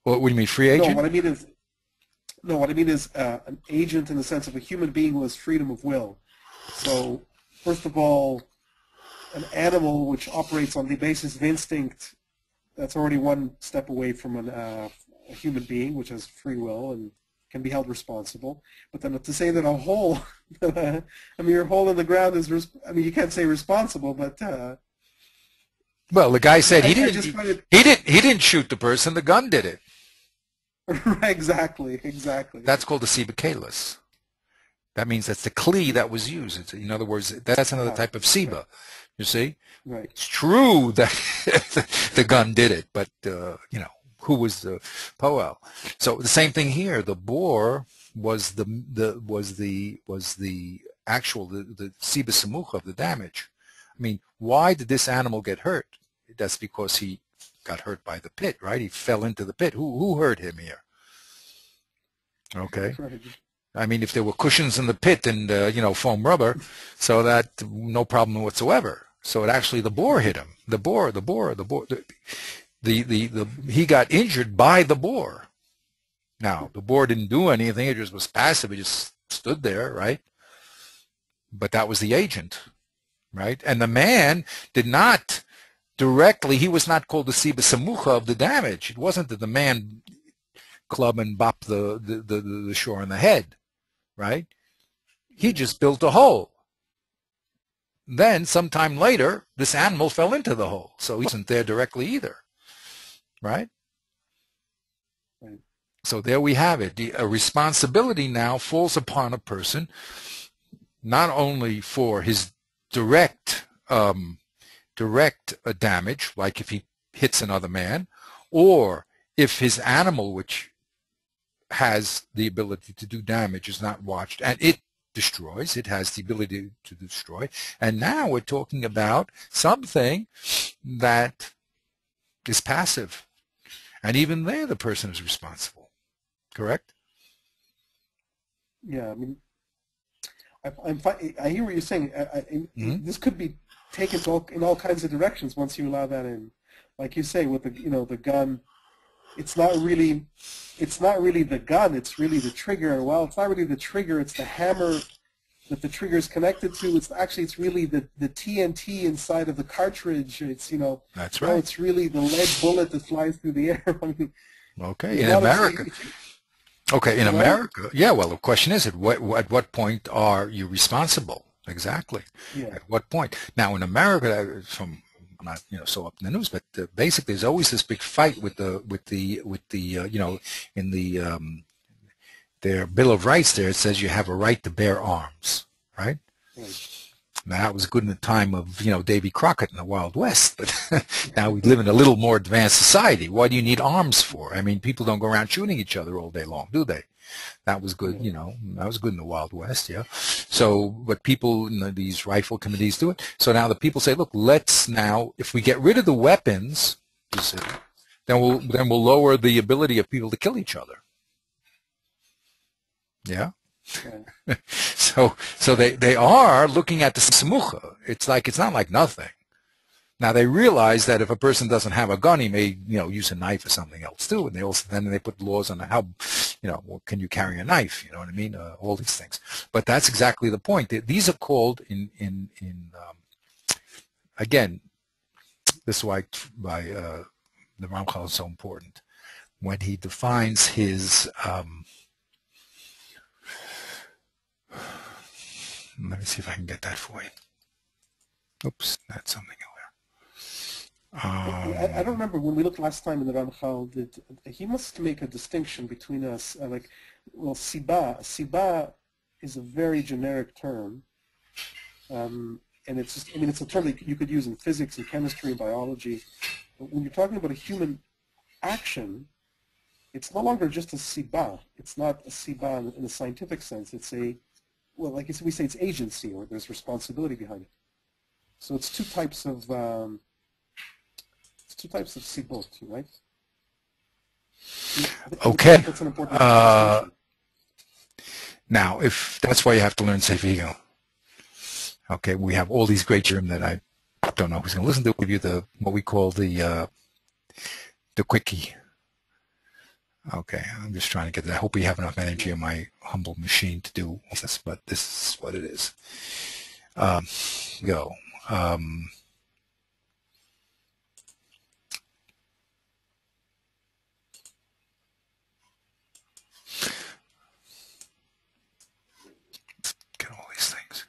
What do you mean, free no. agent? What I mean is an agent in the sense of a human being who has freedom of will. So, first of all, an animal which operates on the basis of instinct, that's already one step away from a human being which has free will and can be held responsible. But then to say that a hole, I mean, your hole in the ground is, I mean, you can't say responsible, but well, the guy said he didn't shoot the person. The gun did it. Exactly. That's called the siba. That means that's the kli that was used. It's, in other words, that's another type of siba. Right. You see? Right. It's true that the gun did it, but you know, who was the poel? So the same thing here. The boar was the actual siba samucha of the damage. I mean, why did this animal get hurt? That's because he got hurt by the pit, right? He fell into the pit. Who hurt him here? Okay. Right. I mean, if there were cushions in the pit and you know, foam rubber, so that no problem whatsoever. So it actually, the boar hit him. The boar. He got injured by the boar. Now the boar didn't do anything; it just was passive. It just stood there, right? But that was the agent, right? And the man did not directly. He was not called the siba samucha of the damage. It wasn't that the man club and bop the shore on the head, right? He just built a hole. Then, sometime later, this animal fell into the hole, so he wasn't there directly either, right? So there we have it. A responsibility now falls upon a person, not only for his direct damage, like if he hits another man, or if his animal, which has the ability to do damage, is not watched, and it destroys. It has the ability to destroy. And now we're talking about something that is passive. And even there, the person is responsible. Correct? Yeah, I mean, I hear what you're saying. This could be taken in all kinds of directions once you allow that in. Like you say, with the gun, it's not really the gun, it's really the trigger. Well, it's not really the trigger, it's the hammer that the trigger is connected to. It's really the TNT inside of the cartridge. It's, that's right. It's really the lead bullet that flies through the air. I mean, okay, in America. Okay, in America, yeah, well, the question is, at what point are you responsible? Exactly. Yeah. At what point? Now, in America, from not so up in the news, but basically there's always this big fight with the in the their Bill of Rights there, it says you have a right to bear arms, right? Now that was good in the time of Davy Crockett in the Wild West, but now we live in a little more advanced society. What do you need arms for? I mean, people don't go around shooting each other all day long, do they? That was good, that was good in the Wild West, yeah. So, but people, these rifle committees do it. So now the people say, look, let's now, if we get rid of the weapons, then we'll lower the ability of people to kill each other. Yeah. Okay. so they are looking at the samucha. It's not like nothing. Now they realize that if a person doesn't have a gun, he may use a knife or something else too. And then they put laws on how can you carry a knife? You know what I mean? All these things. But that's exactly the point. These are called again. This is why the Ramchal is so important when he defines his. Let me see if I can get that for you. Oops, that's something over there. I don't remember when we looked last time in the Ramchal. He must make a distinction between us. Siba is a very generic term, and it's it's a term that you could use in physics and chemistry and biology. But when you're talking about a human action, it's no longer just a siba. It's not a siba in a scientific sense. It's like we say, it's agency, or there's responsibility behind it. So it's two types of sibot, right? Okay. That's an important distinction. Now, if that's why you have to learn Sefer Higgayon. Okay, we have all these great Shirim that I don't know who's going to listen to. We'll give you the what we call the quickie. Okay, I'm just trying to get that. I hope we have enough energy on my humble machine to do all this, but this is what it is. Go. Get all these things.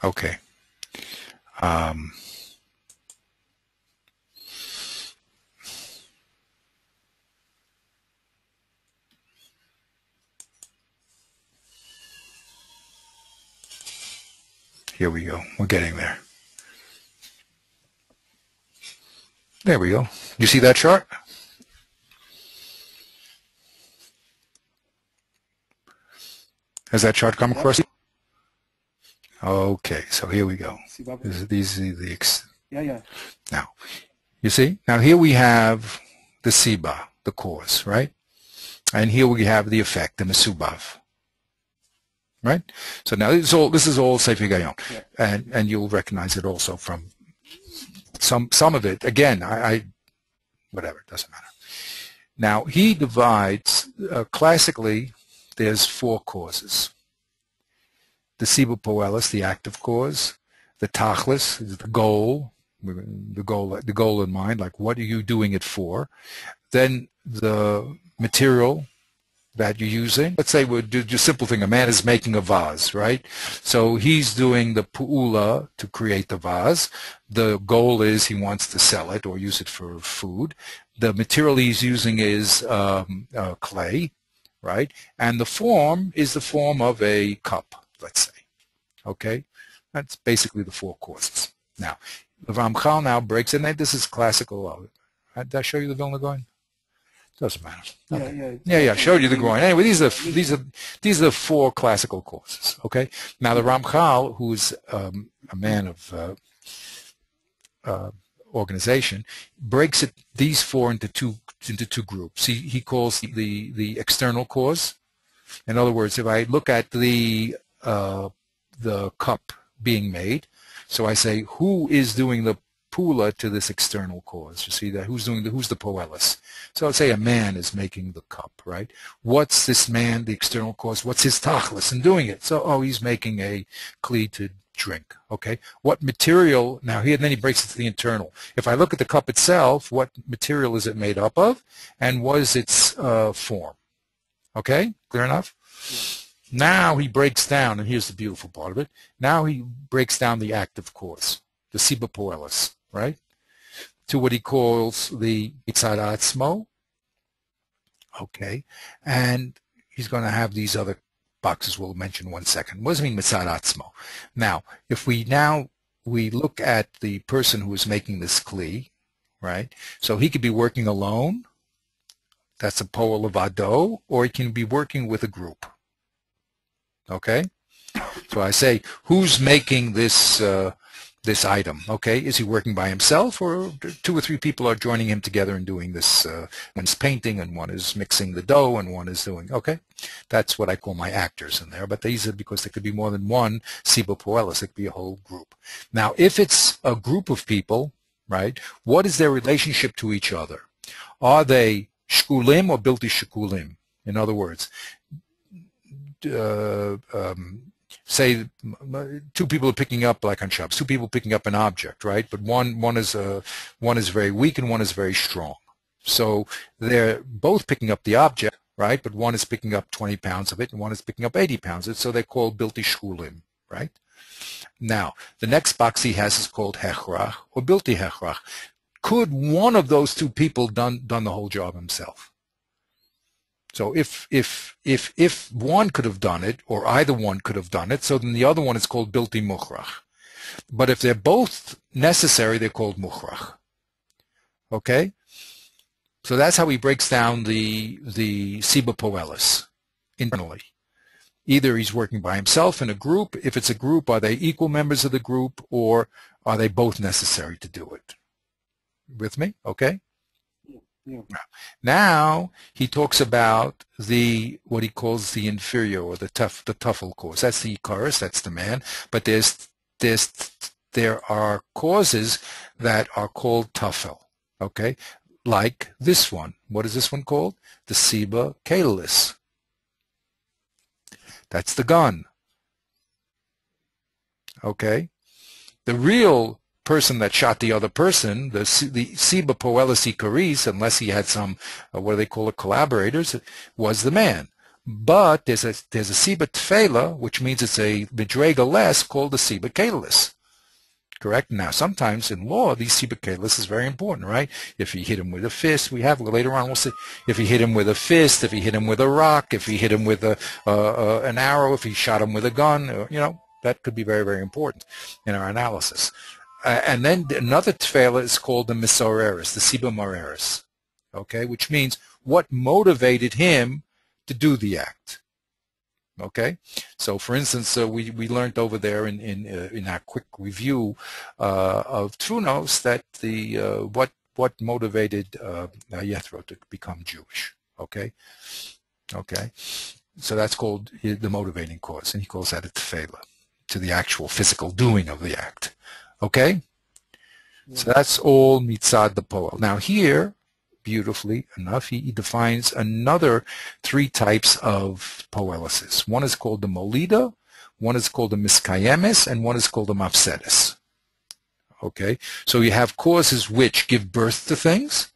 Okay. Here we go. We're getting there. There we go. You see that chart? Has that chart come across? Okay, so here we go. These are the Yeah. Now, you see? Now here we have the Siba, the cause, right? And here we have the effect, the Mesubav. Right? So now this is all Sefer Higgayon. Yeah. And you'll recognize it also from some of it. Again, I whatever, it doesn't matter. Now he divides classically there's 4 causes. The Siba Poelis, the active cause, the Tachlis is the goal in mind, like what are you doing it for? Then the material that you're using. Let's say we'll do just simple thing. A man is making a vase, right? So he's doing the pu'ula to create the vase. The goal is he wants to sell it or use it for food. The material he's using is clay, right? And the form is the form of a cup, let's say. Okay? That's basically the 4 causes. Now, the Ramchal now breaks in. This is classical. Did I show you the Vilna Gaon? Doesn't matter. Okay. Yeah. Showed you the groin. Anyway, these are the 4 classical causes. Okay. Now the Ramchal, who's a man of organization, breaks these 4 into two groups. He calls the external cause. In other words, if I look at the cup being made, so I say who is doing the pula to this external cause. You see that? Who's the poelis? So I'll say a man is making the cup, right? What's this man, the external cause? What's his tachlis in doing it? So, he's making a kli to drink, okay? What material, now here, then he breaks it to the internal. If I look at the cup itself, what material is it made up of? And what is its form? Okay? Clear enough? Yeah. Now he breaks down, and here's the beautiful part of it. Now he breaks down the active cause, the Siba Poelis, right, to what he calls the Mitzad Atzmo. Okay, and he's going to have these other boxes we'll mention in 1 second. What does it mean, Mitzad Atzmo? Now, if we look at the person who is making this kli, right, so he could be working alone, that's a poel levado, or he can be working with a group. Okay, so I say, who's making this this item? Okay, is he working by himself, or 2 or 3 people are joining him together and doing this? One's painting, and one is mixing the dough, and one is doing. Okay, that's what I call my actors in there. But these are because there could be more than one Siba Poelis. It could be a whole group. Now, if it's a group of people, right, what is their relationship to each other? Are they shkulim or bilti shkulim? In other words, say 2 people are picking up, like on Shabbos, 2 people picking up an object, right? But one is very weak and one is very strong. So they're both picking up the object, right? But one is picking up 20 pounds of it and one is picking up 80 pounds of it. So they're called bilti shkulim, right? Now, the next box he has is called hechrach or bilti hechrach. Could one of those 2 people done the whole job himself? So if one could have done it, or either one could have done it, so then the other one is called bilti mukhrach. But if they're both necessary, they're called mukhrach. Okay? So that's how he breaks down the Siba Poelis internally. Either he's working by himself in a group. If it's a group, are they equal members of the group, or are they both necessary to do it? With me? Okay. Yeah. Now he talks about what he calls the inferior or the tuffle cause. That's the Icarus, that's the man. But there are causes that are called tuffel. Okay, like this one. What is this one called? The Siba Caelis. That's the gun. Okay, the real person that shot the other person, the Siba Poelis Icaris, unless he had some, what do they call it, collaborators, was the man. But there's a Siba Tfela, which means it's a Midrega less, called the Siba Caelis. Correct? Now, sometimes in law, these Siba Caelis is very important, right? If he hit him with a fist, we have, later on, we'll see, if he hit him with a fist, if he hit him with a rock, if he hit him with an arrow, if he shot him with a gun, that could be very, very important in our analysis. And then another tefela is called the misoreris, the Siba Moreris, okay, which means what motivated him to do the act. Okay, so for instance, we learned over there in our quick review of Trunos that what motivated Jethro to become Jewish. Okay, so that's called the motivating cause, and he calls that a tefela, to the actual physical doing of the act. Okay, so that's all mitzad the poel. Now here, beautifully enough, he defines another 3 types of poelisis. One is called the molida, one is called the miskayemis, and one is called the mafsedis. Okay, so you have causes which give birth to things.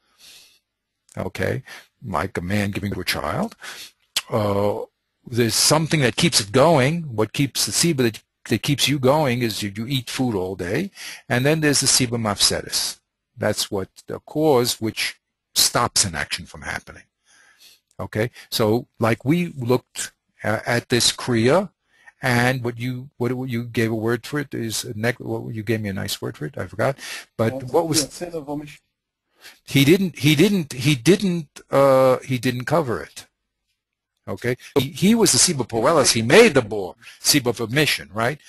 Okay, like a man giving to a child. There's something that keeps it going. What keeps the siba that keeps you going is you eat food all day, and then there's the siba mafsedis. That's what the cause which stops an action from happening. Okay, so like we looked at this kriya, and what you gave a word for it is what you gave me a nice word for it. I forgot, but what was he didn't cover it. Okay, he was the Siba Poelis. He made the bor, Siba of omission, right?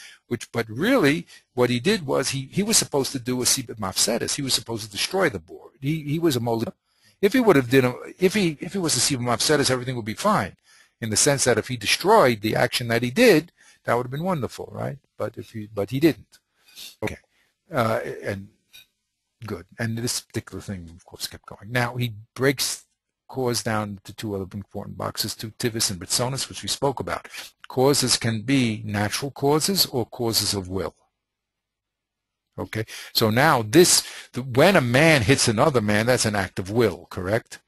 But really, what he did was he was supposed to do a Siba Mafsedis. He was supposed to destroy the bor. He was a molida. If he would have if he was a Siba Mafsedis, everything would be fine, in the sense that if he destroyed the action that he did, that would have been wonderful, right? But he didn't. Okay, and good. And this particular thing, of course, kept going. Now he breaks cause down to 2 other important boxes, to tivis and bitsonis, which we spoke about. Causes can be natural causes or causes of will. Okay, so now when a man hits another man, that's an act of will, correct?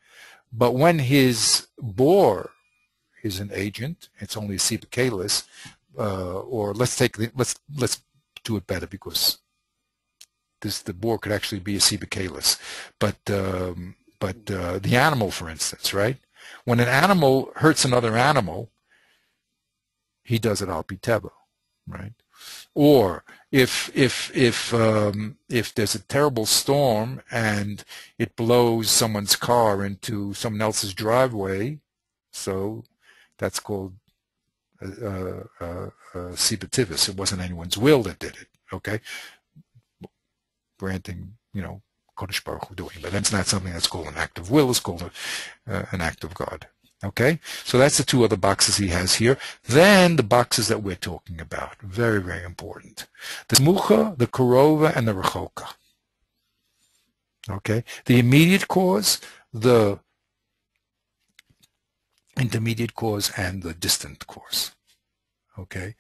But when his bor is an agent, it's only a siba caelis, or let's do it better, because the bor could actually be a siba caelis, but the animal, for instance, right? When an animal hurts another animal, he does it al pi teva, right? Or if there's a terrible storm and it blows someone's car into someone else's driveway, so that's called siba tivis. It wasn't anyone's will that did it. Okay, granting, Kodesh Baruch Hu doing, but that's not something that's called an act of will. It's called an act of God. Okay, so that's the 2 other boxes he has here. Then the boxes that we're talking about, very, very important: the smucha, the korova, and the rechoka. Okay, the immediate cause, the intermediate cause, and the distant cause. Okay,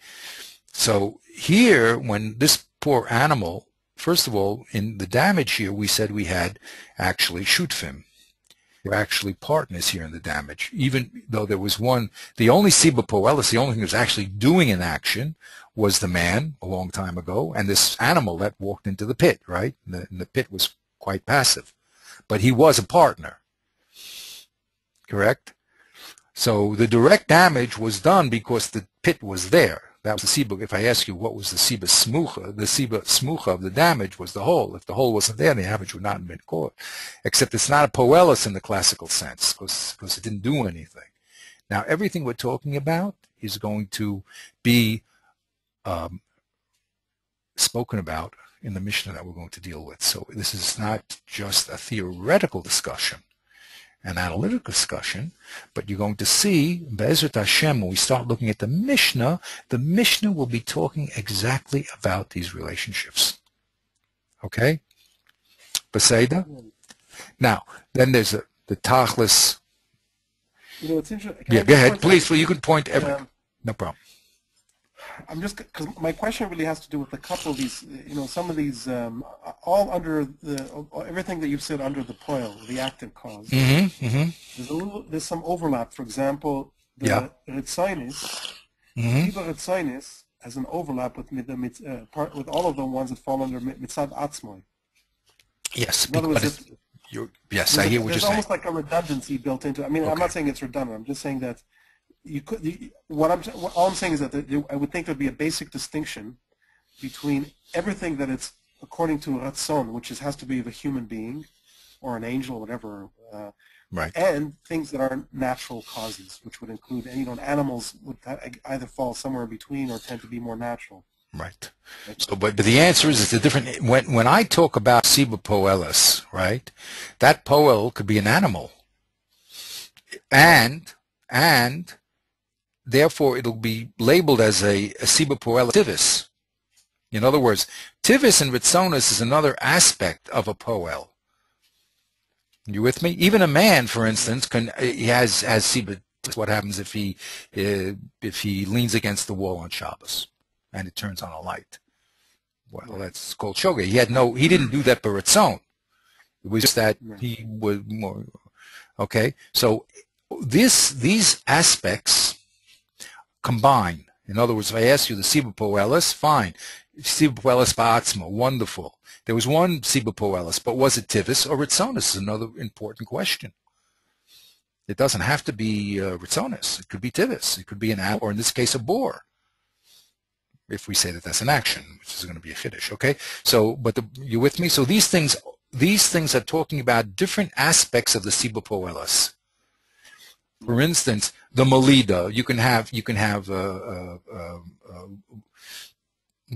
so here, when this poor animal, first of all, in the damage here, we said we had actually shutfim. We're actually partners here in the damage, even though there was one. The only Siba Poelis, the only thing that was actually doing an action, was the man a long time ago, and this animal that walked into the pit, right? And the pit was quite passive. But he was a partner, correct? So the direct damage was done because the pit was there. That was the Siba. If I ask you what was the Siba Smucha of the damage, was the hole. If the hole wasn't there, the damage would not have been caught. Except it's not a Poelis in the classical sense, because it didn't do anything. Now, everything we're talking about is going to be spoken about in the Mishnah that we're going to deal with. So this is not just a theoretical discussion, an analytical discussion, but you're going to see, Be'ezrat Hashem, when we start looking at the Mishnah will be talking exactly about these relationships. Okay? Beseda? Now, then there's the Tachlis. You know, it's interesting. Yeah, go ahead. Please, you can point every. No problem. I'm just, because my question really has to do with a couple of these, you know, some of these, all under everything that you've said under the poil, the active cause. There's some overlap. For example, the Ritzinis, Ritzinis has an overlap with with all of the ones that fall under Mitzad Atzmoi. Yes, in other words, yes, I hear what you're saying. There's almost like a redundancy built into it. I mean, okay. I'm not saying it's redundant. I'm just saying that all I'm saying is that I would think there'd be a basic distinction between everything that it's according to Ratzon, which has to be of a human being or an angel or whatever, right, and things that are natural causes, which would include, you know, animals would either fall somewhere in between or tend to be more natural. Right. So, but the answer is it's a different. When I talk about Siba Poelis, right, that poel could be an animal, and therefore it'll be labeled as a Siba Poelis Tivis. In other words, Tivis and Ritzonis is another aspect of a poel. You with me? Even a man, for instance, he has Siba. What happens if he leans against the wall on Shabbos and it turns on a light? Well, that's called shoga. He didn't do that by Ritzon. It was just that he was more, okay? So these aspects combine. In other words, if I ask you the Siba Poelis, fine. Siba Poelis Ba'atzma, wonderful. There was one Siba Poelis, but was it Tivis or Ritzonis is another important question. It doesn't have to be Ritzonis. It could be Tivis. It could be an animal, or in this case, a boar, if we say that that's an action, which is going to be a Kiddush, okay? So, but you with me? So these things are talking about different aspects of the Siba Poelis. For instance, the Melida, you can have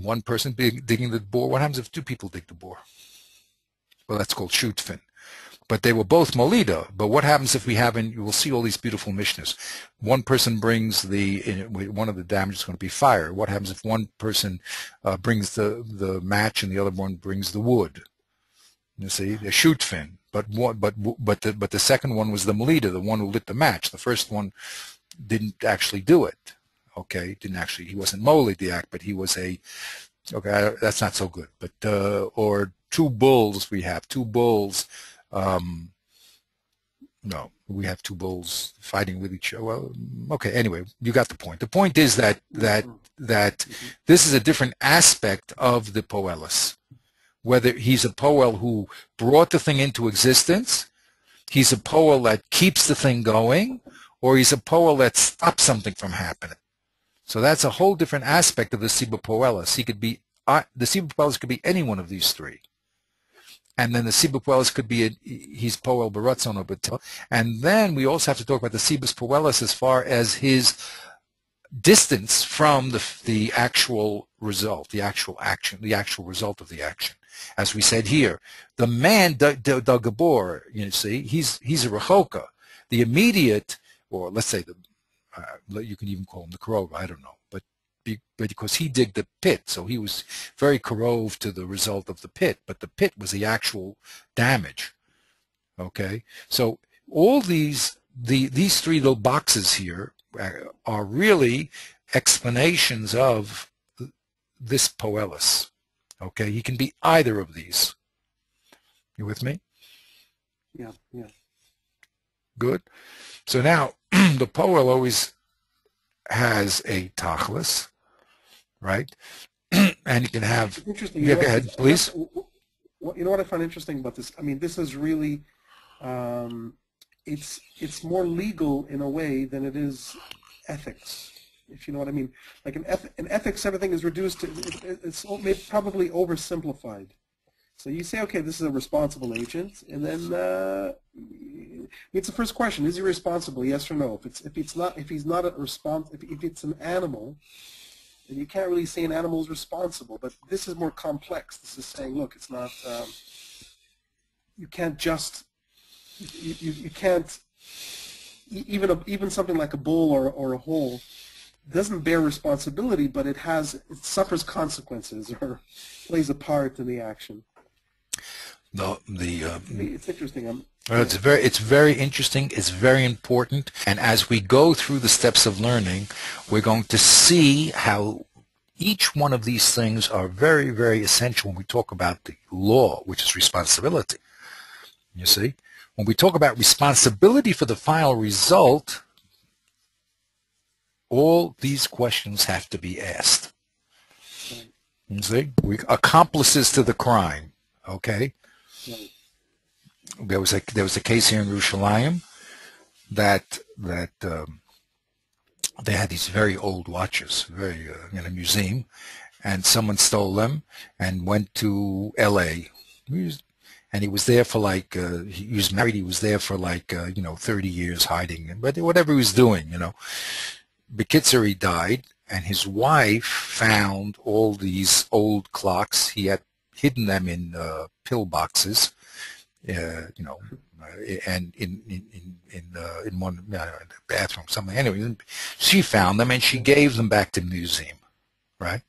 one person digging the bore. What happens if two people dig the bore? Well, that's called shutfin. But they were both Melida. But what happens if you will see all these beautiful Mishnahs. One person brings one of the damages is going to be fire. What happens if one person brings the match and the other one brings the wood? You see, they're shutfin. But the second one was the Melida, the one who lit the match. The first one didn't actually do it. Okay, he wasn't molid the act, but he was okay, that's not so good. But or two bulls, we have two bulls. No, we have two bulls fighting with each other. Well, okay, anyway, you got the point. The point is that this is a different aspect of the poelis. Whether he's a poel who brought the thing into existence, he's a poel that keeps the thing going, or he's a poel that stops something from happening. So that's a whole different aspect of the Siba Poelis. The Siba Poelis could be any one of these three. And then the Siba Poelis could be he's poel baratzon or batel. And then we also have to talk about the Sibas Poelis as far as his distance from the actual result, the actual action, the actual result of the action. As we said here, the man, the Gabor, you see, he's a Rechoka. The immediate, or let's say you can even call him the Karov, I don't know, but because he digged the pit, so he was very Karov to the result of the pit, but the pit was the actual damage. Okay, so all these three little boxes here are really explanations of this poelis. Okay, he can be either of these. You with me? Yeah, yeah. Good. So now the poel always has a tachlis, right? And you can have. Interesting. Yeah, go ahead, please. You know what I find interesting about this? I mean, this is really, it's more legal in a way than it is ethics. If you know what I mean. Like in ethics, everything is reduced to, it's probably oversimplified. So you say, okay, this is a responsible agent, and then it's the first question: is he responsible? Yes or no. If it's an animal, And you can't really say an animal is responsible, but this is more complex. This is saying, look, it's not, you can't just, you can't, even something like a bull or a whole doesn't bear responsibility, but it suffers consequences or plays a part in the action. It's interesting. It's very interesting. It's very important. And as we go through the steps of learning, we're going to see how each one of these things are very, very essential when we talk about the law, which is responsibility. You see? When we talk about responsibility for the final result, all these questions have to be asked. You see? We're accomplices to the crime. Okay? There was a case here in Yerushalayim that they had these very old watches, in a museum, and someone stole them and went to L.A. And he was there for like he was married. He was there for like 30 years hiding, but whatever he was doing, Bekitzer, he died, and his wife found all these old clocks. He had hidden them in pill boxes. And in one bathroom, something. Anyway, she found them and she gave them back to the museum, right?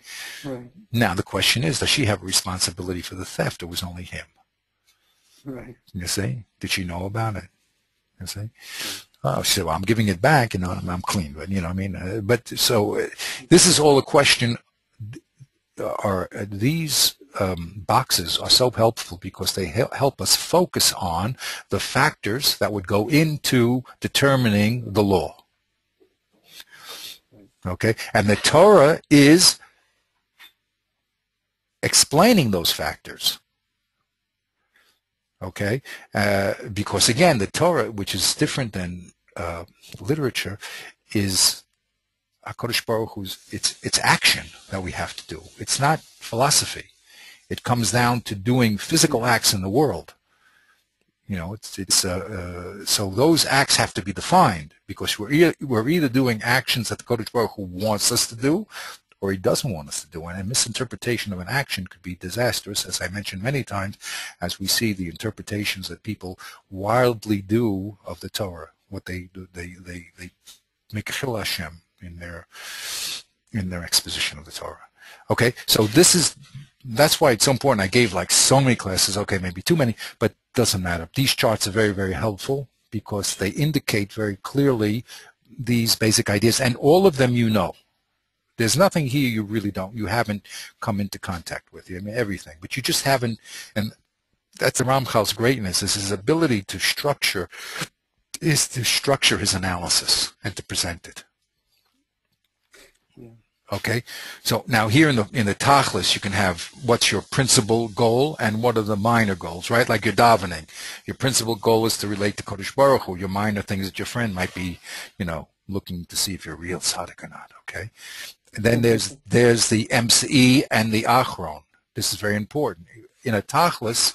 Right. Now the question is, does she have a responsibility for the theft? It was only him. Right. You see? Did she know about it? You see? Oh, she said, well, I'm giving it back, I'm clean, but but so this is all a question. Are these boxes are so helpful because they help us focus on the factors that would go into determining the law. Okay, and the Torah is explaining those factors. Okay, because again, the Torah, which is different than literature, is HaKadosh Baruch Hu's, it's action that we have to do. It's not philosophy. It comes down to doing physical acts in the world. So those acts have to be defined because we're either doing actions that the HaKadosh Baruch Hu wants us to do, or he doesn't want us to do. And a misinterpretation of an action could be disastrous, as I mentioned many times, as we see the interpretations that people wildly do of the Torah. What they do, they make a Chil Hashem in their exposition of the Torah. Okay, so that's why it's so important. I gave like so many classes, okay, maybe too many, but doesn't matter. These charts are very, very helpful because they indicate very clearly these basic ideas, and all of them There's nothing here you haven't come into contact with. Everything, but you just haven't, and that's the Ramchal's greatness, is his ability to structure his analysis and to present it. Okay, so now here in the Tachlis, you can have what's your principal goal and what are the minor goals, right? Like your davening. Your principal goal is to relate to Kodesh Baruch Hu. Your minor things that your friend might be, looking to see if you're real tzaddik or not, okay? And then there's the MCE and the Achron. This is very important. In a Tachlis,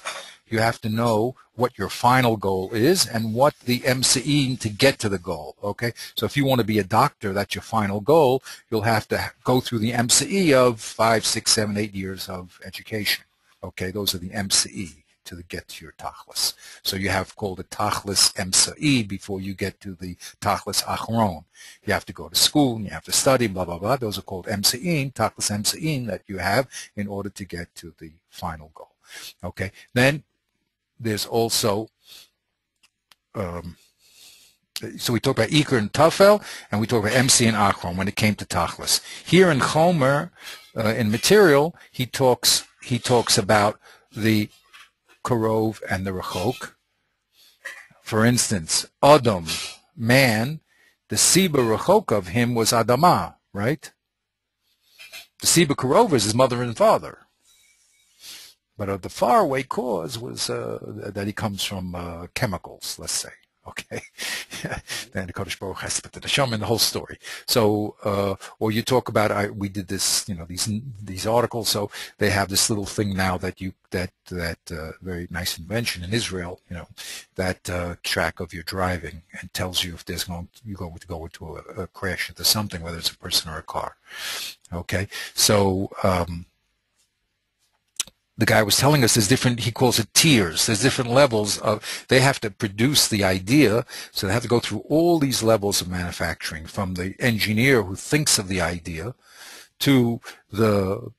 you have to know what your final goal is and what the MCE to get to the goal, okay? So if you want to be a doctor, that's your final goal, you'll have to go through the MCE of 5, 6, 7, 8 years of education, okay? Those are the MCE to get to your Tachlis. So you have called a Tachlis MCE before you get to the Tachlis Achron. You have to go to school and you have to study, blah, blah, blah. Those are called MCE, Tachlis MCE that you have in order to get to the final goal, okay? Then there's also, so we talk about Iker and Tafel, and we talk about MC and Achron when it came to Tachlis. Here in Chomer, in material, he talks about the Karov and the Rechok. For instance, Adam, man, the Siba Rechok of him was Adamah, right? The Siba Karov is his mother and father. But the faraway cause was that he comes from chemicals, let's say. Okay, Then the Kodesh Baruch has to put the neshama in the whole story. So, or you talk about, we did this, these articles. So they have this little thing now that very nice invention in Israel, that track of your driving and tells you if you're going to go into a crash into something, whether it's a person or a car. Okay, so. The guy was telling us there's different, he calls it tiers. There's different levels they have to produce the idea, so they have to go through all these levels of manufacturing, from the engineer who thinks of the idea to the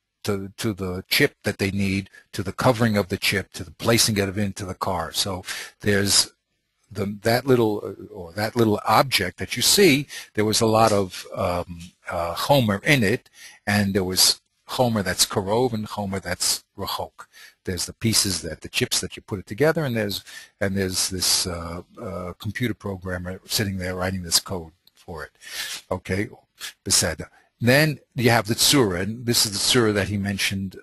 chip that they need, to the covering of the chip, to the placing it into the car. So there's that little object that you see. There was a lot of chomer in it, and there was chomer that's karov and chomer that's rachok. There's the pieces the chips that you put it together, and there's this computer programmer sitting there writing this code for it. Okay, beseda. Then you have the tzura, and this is the tzura that we mentioned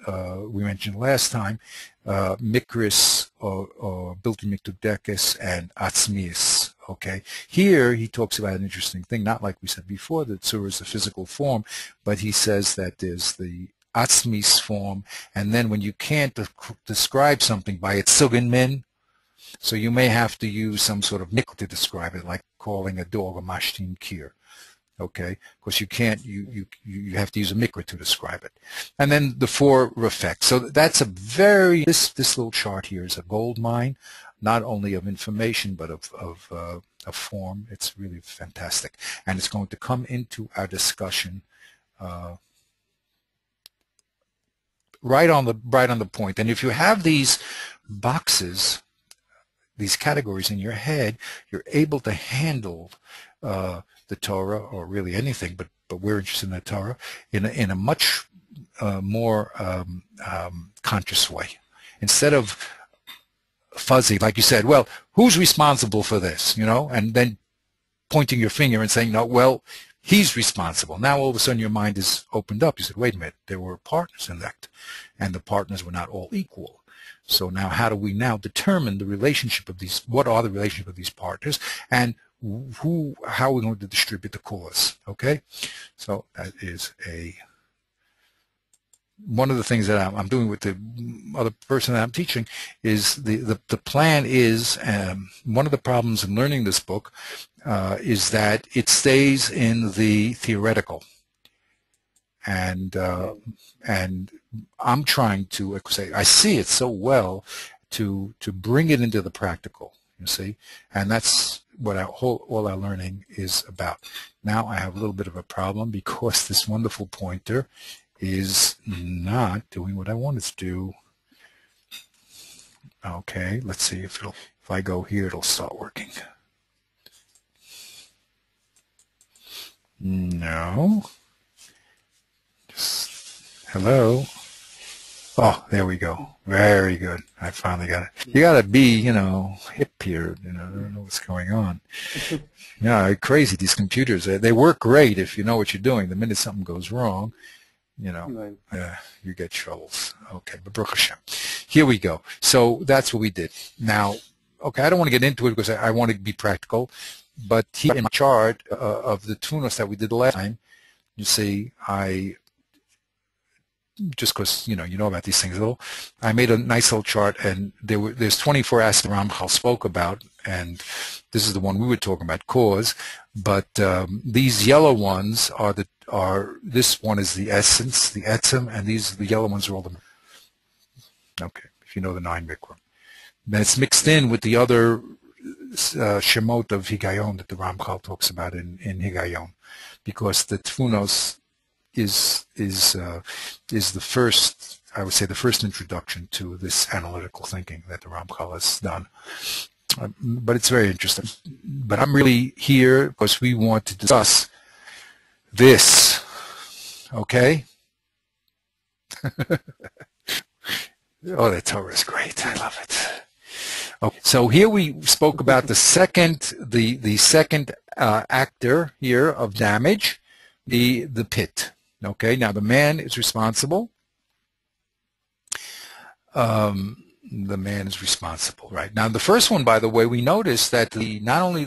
last time, mikris or bilti miktudekes and atzmius. Okay, here he talks about an interesting thing, not like we said before, that tzura is the physical form, but he says that there's the atzmis form, and then when you can't describe something by its sugin min, so you may have to use some sort of mikra to describe it, like calling a dog a mashtin kir. Okay, because you can't, you have to use a mikra to describe it. And then the four effects. So that's this little chart here is a gold mine, not only of information, but of form. It's really fantastic. And it's going to come into our discussion right on the point. And if you have these boxes, these categories in your head, you're able to handle the Torah, or really anything, but we're interested in the Torah, in a much more conscious way. Instead of fuzzy, like you said, well, who's responsible for this, and then pointing your finger and saying, no, well, he's responsible. Now all of a sudden your mind is opened up. You said, wait a minute, there were partners in that, and the partners were not all equal. So now how do we now determine the relationship of what are the relationship of these partners, and how are we going to distribute the cause? Okay, so that is one of the things that I'm doing with the other person that I'm teaching is the plan is, one of the problems in learning this book is that it stays in the theoretical, and I'm trying to, like I say, I see it so well to bring it into the practical, you see, and that's what all our learning is about. Now I have a little bit of a problem because this wonderful pointer is not doing what I want it to do. Okay, let's see if I go here, it'll start working. No. Just, hello. Oh, there we go. Very good. I finally got it. You got to be, hip here. I don't know what's going on. Yeah, crazy, these computers. They work great if you know what you're doing. The minute something goes wrong, you get troubles. Okay, but Baruch Hashem. Here we go. So that's what we did. Now, okay, I don't want to get into it because I want to be practical, but here in my chart of the tunos that we did last time, you see, just because you know about these things a little, I made a nice little chart, and there's 24 aspects Ramchal spoke about, and this is the one we were talking about, cause. But these yellow ones this one is the essence, the etzem, and the yellow ones are all the. Okay, if you know the 9 mikra, then it's mixed in with the other shemot of Higayon that the Ramchal talks about in Higayon, because the tfunos is the first, I would say, the first introduction to this analytical thinking that the Ramchal has done. But it's very interesting. But I'm really here because we want to discuss this. Okay? Oh, the Torah is great. I love it. Okay. So here we spoke about the second actor here of damage, the pit. Okay, now the man is responsible. the man is responsible, right? Now, the first one, by the way, we noticed that not only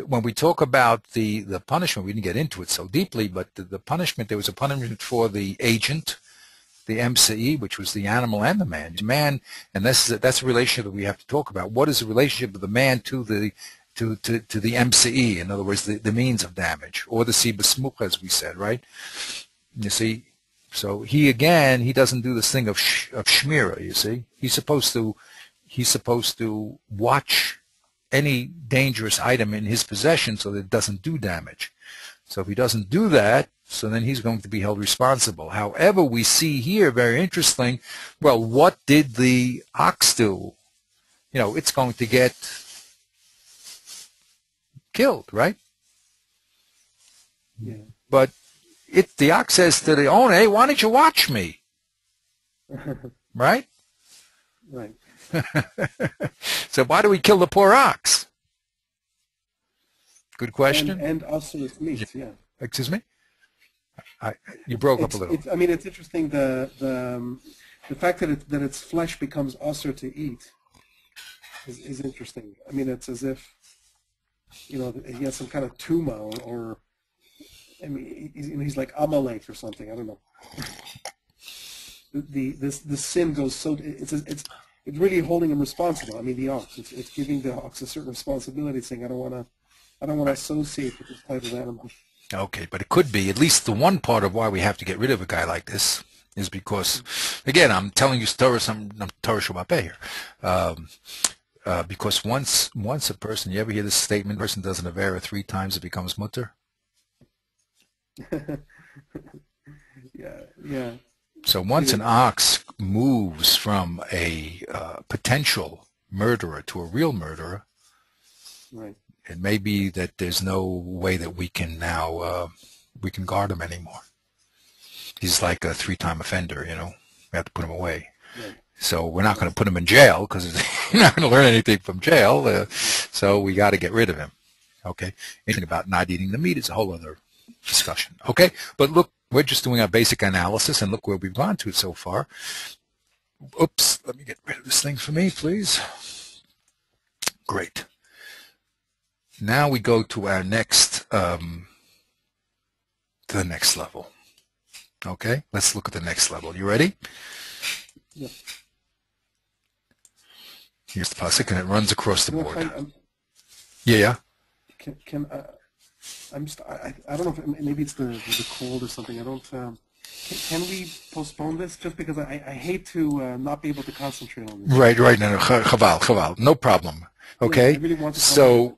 when we talk about the punishment, we didn't get into it so deeply, but the punishment, there was a punishment for the agent, the MCE, which was the animal and the man. And that's a relationship that we have to talk about. What is the relationship of the man to the MCE? In other words, the means of damage, or the Siba Smucha, as we said, right? You see. So he doesn't do this thing of shmira. You see, he's supposed to watch any dangerous item in his possession so that it doesn't do damage. So if he doesn't do that, so then he's going to be held responsible. However, we see here, very interesting, well, what did the ox do? You know, it's going to get killed, right? Yeah. But the ox says to the owner, hey, why don't you watch me? Right? Right. So why do we kill the poor ox? Good question. And also its meat, yeah. Excuse me? You broke up a little. I mean, it's interesting, the fact that its flesh becomes usher to eat is interesting. I mean, it's as if, you know, he has some kind of tuma or I mean, he's like Amalek or something. I don't know. The sin goes so it's really holding him responsible. I mean, the ox. It's giving the ox a certain responsibility, saying I don't want to associate with this type of animal. Okay, but it could be at least the one part of why we have to get rid of a guy like this is because, again, I'm telling you Torah Shabbat here, because once a person, you ever hear this statement, a person does an avera 3 times, it becomes mutter. Yeah. So once an ox moves from a potential murderer to a real murderer, right. It may be that there's no way that we can now we can guard him anymore. He's like a 3-time offender, you know. We have to put him away. Right. So we're not going to put him in jail because you're not going to learn anything from jail. So we got to get rid of him. Okay. Anything about not eating the meat is a whole other discussion. Okay. But look, we're just doing our basic analysis, and look where we've gone to so far. Oops. Let me get rid of this thing for me, please. Great. Now we go to our next, to the next level. Okay, let's look at the next level. You ready? Yeah. Here's the pasuk, and it runs across the board. Yeah. I don't know if maybe it's the cold or something. I don't. Can we postpone this just because I hate to not be able to concentrate on this. Right. No, chaval, no problem. Okay, yeah, I really want to so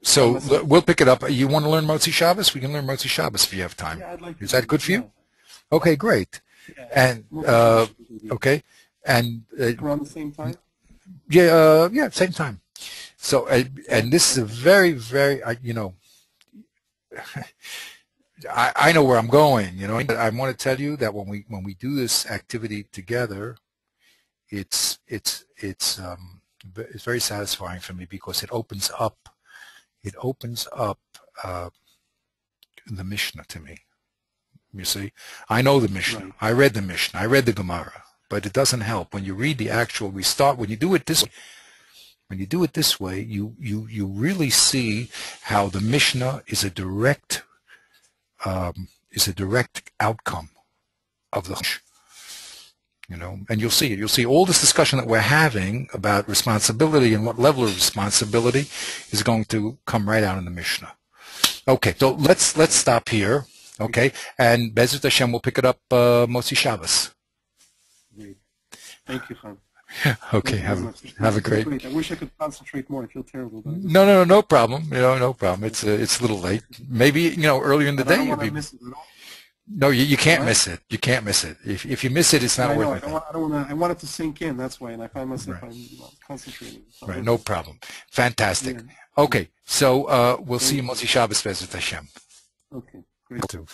we'll pick it up. You want to learn Motzi Shabbos? We can learn Motzi Shabbos if you have time. Yeah, I'd like Is that good for you? Yeah. Okay, great. Yeah. And okay, and around the same time. Yeah, same time. So and this is a very, very, you know, I know where I'm going. You know, I want to tell you that when we do this activity together, it's very satisfying for me because it opens up the Mishnah to me. You see, I know the Mishnah. Right. I read the Mishnah. I read the Gemara, but it doesn't help when you read the actual. When you do it this way. When you do it this way, you really see how the Mishnah is a direct outcome of the, you know, and you'll see it. You'll see all this discussion that we're having about responsibility and what level of responsibility is going to come right out in the Mishnah. Okay, so let's stop here. Okay, and Bezrat Hashem will pick it up Motzi Shabbos. Great. Thank you, Khan. Okay, have a great. I wish I could concentrate more. I feel terrible. But No problem. You know, no problem. It's a little late. Maybe, you know, earlier in the day. No, you can't miss it. You can't miss it. If you miss it, it's not worth it. I want it to sink in. That's why, and I find myself I'm concentrating. Right, no problem. Fantastic. Yeah. Okay, so we'll see you Motzi Shabbos Bezrat Hashem. Okay, great. Okay,